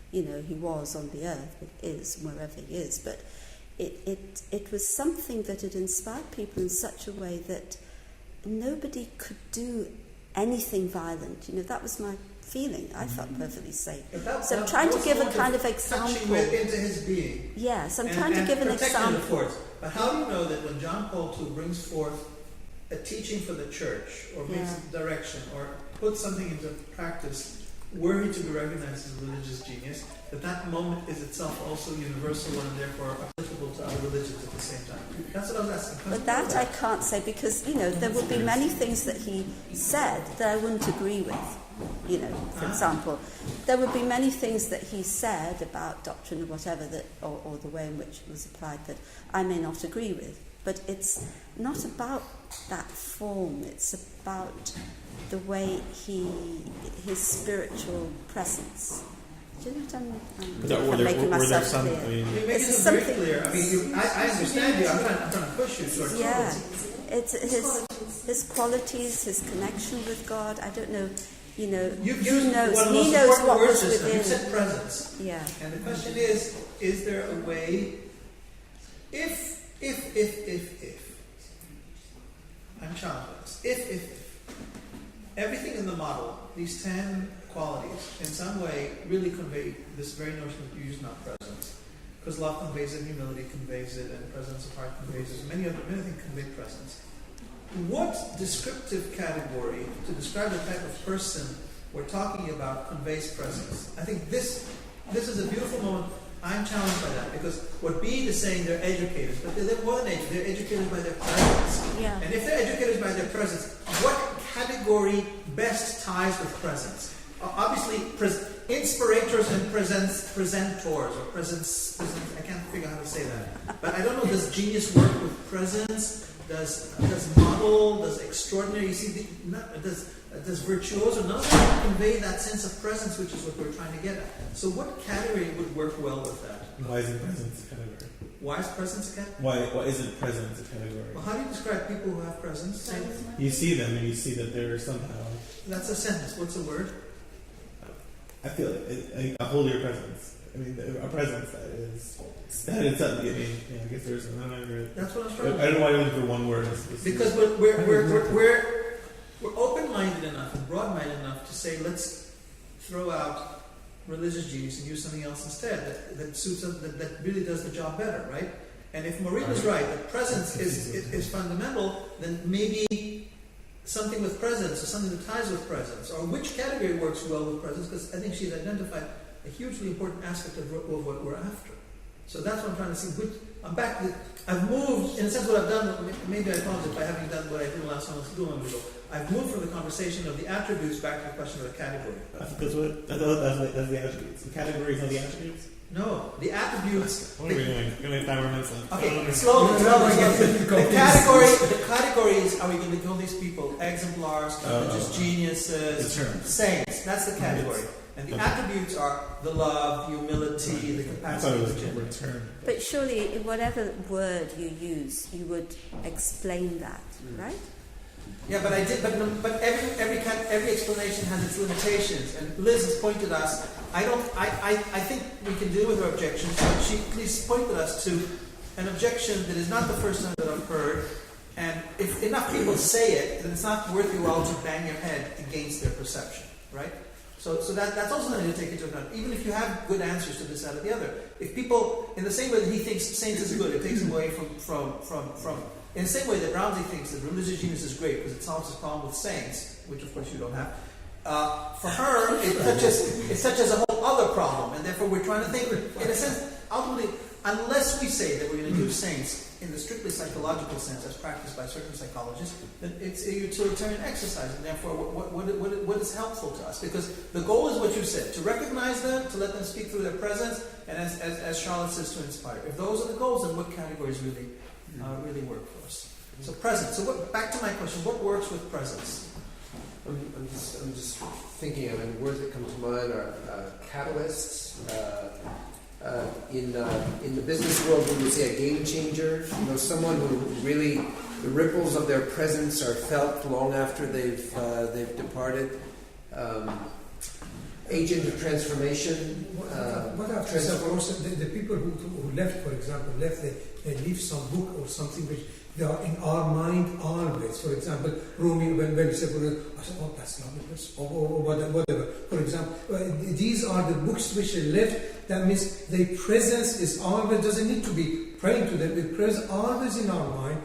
[SPEAKER 10] he was on the earth, it is wherever he is, but it was something that had inspired people in such a way that nobody could do anything violent. That was my feeling. I felt perfectly safe. So I'm trying to give a kind of example.
[SPEAKER 1] Touching into his being.
[SPEAKER 10] Yes, I'm trying to give an example.
[SPEAKER 1] But how do you know that when John Paul II brings forth a teaching for the church, or makes a direction, or puts something into practice, were he to be recognized as a religious genius, that moment is itself also universal and therefore applicable to other religions at the same time? That's what I was asking.
[SPEAKER 10] But that I can't say, because, there would be many things that he said that I wouldn't agree with. For example, there would be many things that he said about doctrine or whatever, or the way in which it was applied, that I may not agree with. But it's not about that form, it's about the way his spiritual presence. Do you know what I'm making myself clear?
[SPEAKER 1] It's very clear. I understand you. I'm trying to push you towards
[SPEAKER 10] it's his qualities, his connection with God. I don't know. He knows what was within.
[SPEAKER 1] You said presence.
[SPEAKER 10] Yeah.
[SPEAKER 1] And the question is there a way? If I'm childless. If everything in the model, these 10 qualities, in some way really convey this very notion that you use, not presence. Because love conveys it, humility conveys it, and presence of heart conveys it. Many things convey presence. What descriptive category to describe the type of person we're talking about conveys presence? I think this is a beautiful moment. I'm challenged by that, because what Bede is saying, they're educators, but they're more than educators, they're educated by their presence.
[SPEAKER 10] Yeah.
[SPEAKER 1] And if they're educated by their presence, what category best ties with presence? Obviously, inspirators and presentors, or presence, I can't figure out how to say that. But I don't know, does genius work with presence? Does model, does extraordinary, you see, does virtuoso, none of them convey that sense of presence, which is what we're trying to get at. So what category would work well with that?
[SPEAKER 6] Why isn't presence a category?
[SPEAKER 1] Why is presence a category?
[SPEAKER 6] Why isn't presence a category?
[SPEAKER 1] Well, how do you describe people who have presence?
[SPEAKER 6] You see them and you see that they're somehow...
[SPEAKER 1] That's a sentence. What's a word?
[SPEAKER 6] I feel a holier presence. A presence that is something. I guess there's another.
[SPEAKER 1] That's what I'm trying to
[SPEAKER 6] I don't know why you're looking for one word.
[SPEAKER 1] Because we're open-minded enough and broad-minded enough to say, let's throw out religious genius and use something else instead that suits us, that really does the job better, right? And if Maureen is right, that presence is fundamental, then maybe something with presence, or something that ties with presence, or which category works well with presence, because I think she's identified a hugely important aspect of what we're after. So that's what I'm trying to see. I've moved, in a sense, what I've done, maybe I apologize by having done what I did last time, a moment ago. I've moved from the conversation of the attributes back to the question of the category.
[SPEAKER 6] That's the attributes. The categories are the attributes?
[SPEAKER 1] No, the attributes.
[SPEAKER 6] What are we doing? We're going to 5 more minutes left.
[SPEAKER 1] Okay, slowly again. The categories, are we going to call these people exemplars, just geniuses, saints? that's the category. And the attributes are the love, humility, the
[SPEAKER 6] I thought
[SPEAKER 1] capacity
[SPEAKER 6] it was
[SPEAKER 1] to
[SPEAKER 6] a
[SPEAKER 1] generate.
[SPEAKER 6] return.
[SPEAKER 10] But surely, in whatever word you use, you would explain that, right?
[SPEAKER 1] Yeah, but I did. But every explanation has its limitations, and Liz has pointed us. I think we can deal with her objections, but she at least pointed us to an objection that is not the first time that I've heard. And if enough people say it, then it's not worth your while to bang your head against their perception, right? So that's also something to take into account. Even if you have good answers to this out of the other, if people, in the same way that he thinks saints is good, it takes him away from in the same way that Ramsey thinks that religious genius is great because it solves his problem with saints, which of course you don't have. For her, it touches a whole other problem, and therefore we're trying to think, in a sense, ultimately, unless we say that we're going to use saints in the strictly psychological sense as practiced by certain psychologists, then it's a utilitarian exercise, and therefore what is helpful to us? Because the goal is what you said, to recognize them, to let them speak through their presence, and as Charlotte says, to inspire. If those are the goals, then what categories really work for us? So presence. So back to my question, what works with presence?
[SPEAKER 2] I'm just thinking. I mean, words that come to mind are catalysts. In the business world, we would say a game changer. Someone who really the ripples of their presence are felt long after they've departed. Agent of transformation.
[SPEAKER 4] What after the people who left, for example, they leave some book or something which they are in our mind always. For example, Rumi, when you say, I said, oh, that's lovely, or whatever. For example, these are the books which they left. That means their presence is always, doesn't need to be praying to them, the presence always in our mind.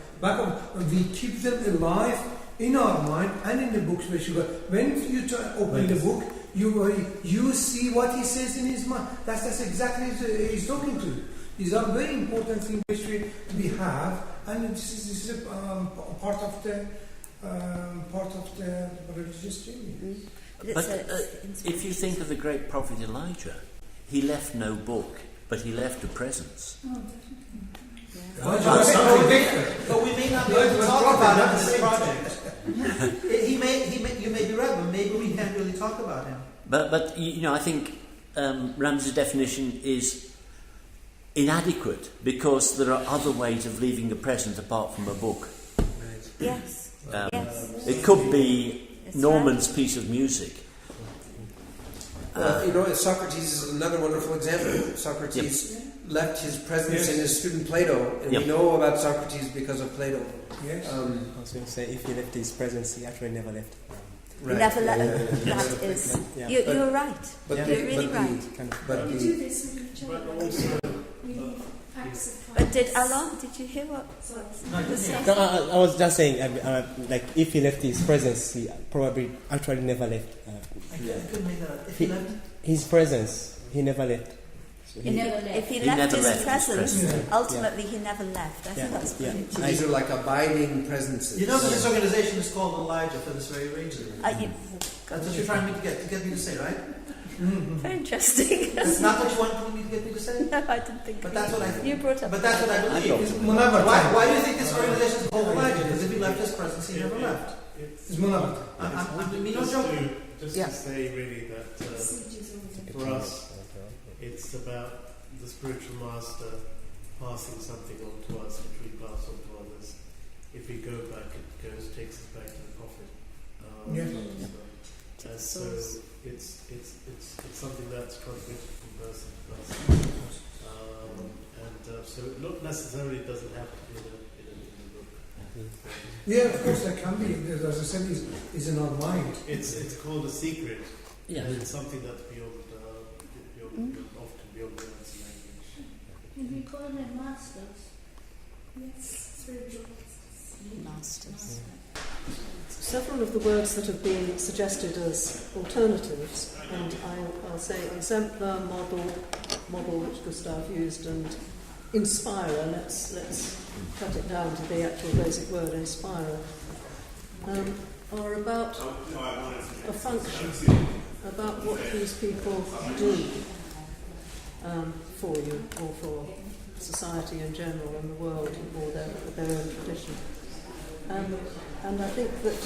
[SPEAKER 4] We keep them alive in our mind and in the books which you got. When you open the book, you see what he says in his mind. That's exactly he's talking to you. These are very important things which we have, and this is part of the religious journey.
[SPEAKER 7] But if you think of the great prophet Elijah, he left no book, but he left a presence.
[SPEAKER 1] But we may not be able to talk about him in this project. You may be right, but maybe we can't really talk about him.
[SPEAKER 7] But I think Ramsey's definition is inadequate because there are other ways of leaving a present apart from a book.
[SPEAKER 10] Yes. Yes.
[SPEAKER 7] It could be Norman's piece of music.
[SPEAKER 2] Socrates is another wonderful example. Socrates left his presence in his student Plato, and we know about Socrates because of Plato.
[SPEAKER 9] Yes. I was going to say, if he left his presence, he actually never left.
[SPEAKER 10] Right. Never left. That is. You're right. You're really right.
[SPEAKER 11] But we do this with each other.
[SPEAKER 10] But did you hear what?
[SPEAKER 9] No, I was just saying, if he left his presence, he probably actually never left.
[SPEAKER 1] I couldn't make that up. If he left
[SPEAKER 9] his presence, he never left. So
[SPEAKER 10] if he left his presence, ultimately he never left. I think that's brilliant.
[SPEAKER 2] So these are like abiding presences.
[SPEAKER 1] You know that this organization is called Elijah for this very reason. That's what you're trying to get me to say, right?
[SPEAKER 10] Mm-hmm. Very interesting.
[SPEAKER 1] That's not what you wanted me to get me to say?
[SPEAKER 10] No, I didn't think.
[SPEAKER 1] But that's what I.
[SPEAKER 10] You brought up.
[SPEAKER 1] But that's what I believe. Why do you think this organization is called Elijah? Because if he left his presence, he never left.
[SPEAKER 4] It's Munabat.
[SPEAKER 1] I'm no joking.
[SPEAKER 5] Just to say really that for us, it's about the spiritual master passing something on to us, which we pass on to others. If we go back, it takes us back to the prophet. So it's something that's transmitted from person to person. So it not necessarily doesn't have to be in a book.
[SPEAKER 4] Yeah, of course there can be. As I said, is in our mind.
[SPEAKER 5] It's called a secret.
[SPEAKER 7] Yeah.
[SPEAKER 5] And it's something that's often beyond the language.
[SPEAKER 11] Can we call them masters? Yes, spiritual
[SPEAKER 10] Masters.
[SPEAKER 8] Several of the words that have been suggested as alternatives, and I'll say exemplar, model which Gustav used, and inspirer, let's cut it down to the actual basic word, inspirer, are about a function, about what these people do for you, or for society in general and the world, or their own tradition. And I think that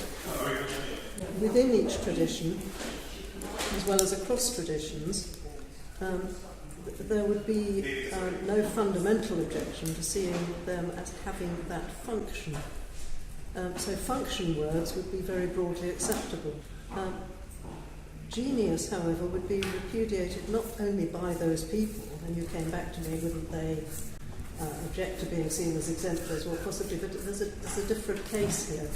[SPEAKER 8] within each tradition as well as across traditions, there would be no fundamental objection to seeing them as having that function. So function words would be very broadly acceptable. Genius, however, would be repudiated not only by those people, and you came back to me, wouldn't they object to being seen as exemplars, or possibly, but there's a different case here.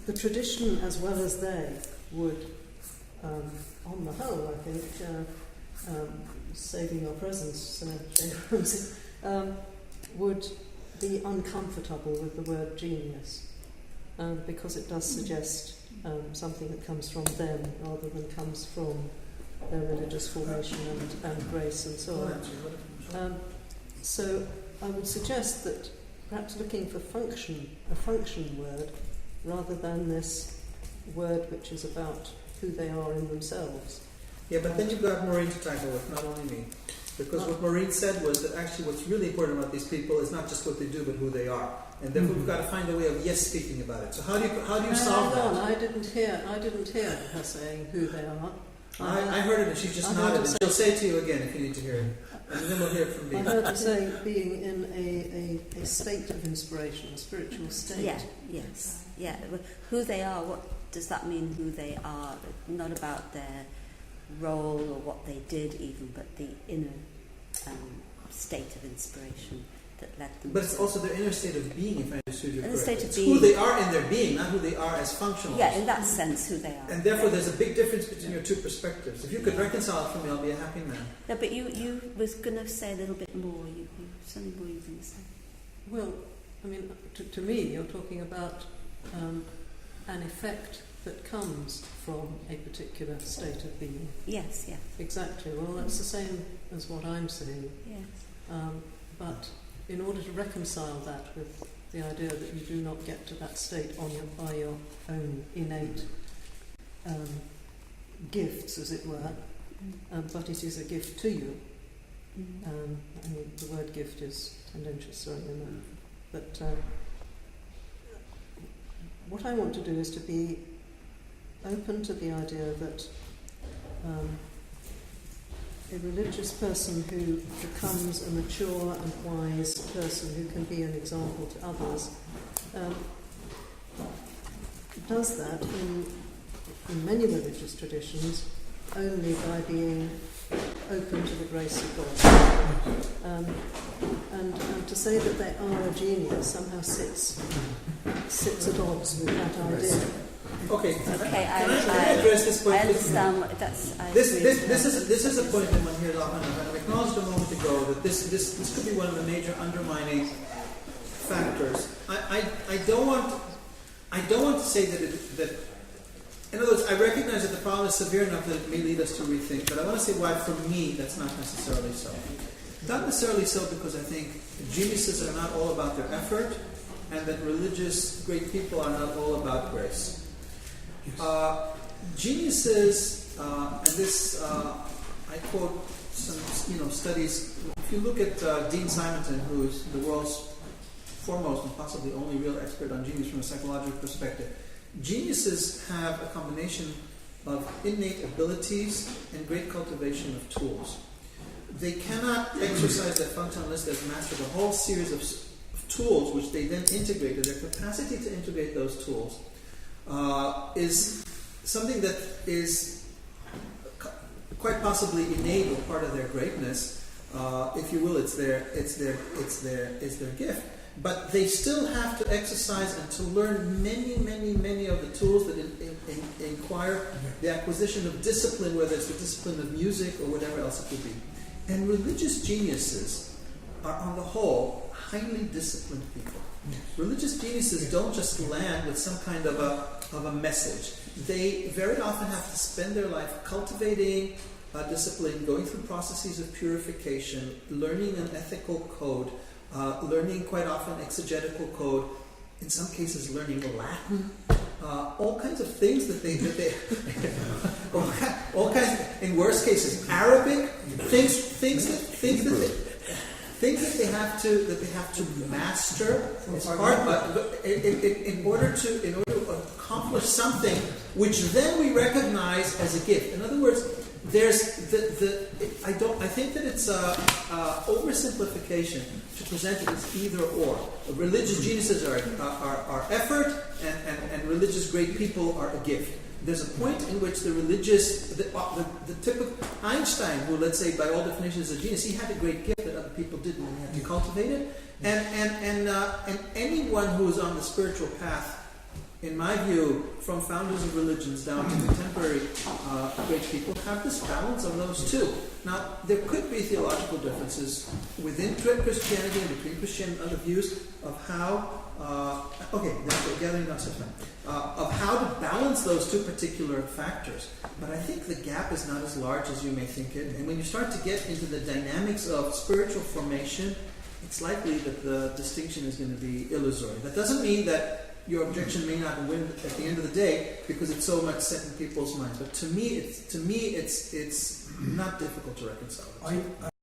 [SPEAKER 8] The tradition, as well as they, would, on the whole, I think, saving your presence, would be uncomfortable with the word genius, because it does suggest something that comes from them rather than comes from their religious formation and grace and so on. So I would suggest that perhaps looking for a function word, rather than this word which is about who they are in themselves.
[SPEAKER 1] Yeah, but then you've got Maureen to tackle with, not only me. Because what Maureen said was that actually what's really important about these people is not just what they do, but who they are. And therefore we've got to find a way of speaking about it. So how do you solve that?
[SPEAKER 8] I didn't hear her saying who they are.
[SPEAKER 1] I heard it and she just nodded, and she'll say it to you again if you need to hear it. And then we'll hear it from me.
[SPEAKER 8] I heard her saying being in a state of inspiration, a spiritual state.
[SPEAKER 10] Yeah, yes. Yeah. Who they are, what does that mean, who they are? Not about their role or what they did even, but the inner state of inspiration that led them.
[SPEAKER 1] But it's also their inner state of being, if I understood you correctly.
[SPEAKER 10] State of
[SPEAKER 1] it's
[SPEAKER 10] being.
[SPEAKER 1] who they are in their being, not who they are as functional.
[SPEAKER 10] Yeah, in that sense, who they are.
[SPEAKER 1] And therefore there's a big difference between your two perspectives. If you could reconcile it for me, I'll be a happy man.
[SPEAKER 10] No, but you was going to say a little bit more. Something more you were going to say.
[SPEAKER 8] Well, I mean, to me, you're talking about an effect that comes from a particular state of being.
[SPEAKER 10] Yes, yes.
[SPEAKER 8] Exactly. Well, that's the same as what I'm saying.
[SPEAKER 10] Yes.
[SPEAKER 8] But in order to reconcile that with the idea that you do not get to that state by your own innate gifts, as it were, but it is a gift to you. I mean, the word gift is tendentious, sorry, but what I want to do is to be open to the idea that a religious person who becomes a mature and wise person who can be an example to others does that in many religious traditions only by being open to the grace of God. And to say that they are a genius somehow sits at odds with that idea.
[SPEAKER 1] Okay,
[SPEAKER 10] I
[SPEAKER 1] address this point?
[SPEAKER 10] I understand what that's.
[SPEAKER 1] This is a point that one hears often. I acknowledged a moment ago that this could be one of the major undermining factors. I don't want to say that. In other words, I recognize that the problem is severe enough that it may lead us to rethink. But I want to say why, for me, that's not necessarily so. Not necessarily so because I think geniuses are not all about their effort, and that religious great people are not all about grace. Geniuses, and this I quote some studies. If you look at Dean Simonton, who is the world's foremost and possibly only real expert on genius from a psychological perspective, geniuses have a combination of innate abilities and great cultivation of tools. They cannot exercise their function unless they've mastered a whole series of tools, which they then integrate. Their capacity to integrate those tools is something that is quite possibly innate or part of their greatness, if you will. It's their gift. But they still have to exercise and to learn many of the tools that inquire the acquisition of discipline, whether it's the discipline of music or whatever else it could be. And religious geniuses are, on the whole, highly disciplined people. Religious geniuses don't just land with some kind of a message. They very often have to spend their life cultivating discipline, going through processes of purification, learning an ethical code, learning quite often exegetical code, in some cases learning Latin, all kinds of things that they all kinds, in worst cases Arabic, things that they have to master as part, but in order to accomplish something which then we recognize as a gift. In other words, there's I think that it's a oversimplification to present it as either or. Religious geniuses are effort, and religious great people are a gift. There's a point in which the religious, the typical Einstein, who let's say by all definitions is a genius, he had a great gift that other people didn't, and he had to cultivate it. And anyone who is on the spiritual path, in my view, from founders of religions down to contemporary great people, have this balance of those two. Now, there could be theological differences within Christianity and between Christian and other views of how, of how to balance those two particular factors. But I think the gap is not as large as you may think it. And when you start to get into the dynamics of spiritual formation, it's likely that the distinction is going to be illusory. That doesn't mean that your objection may not win at the end of the day because it's so much set in people's minds. But to me, it's not difficult to reconcile.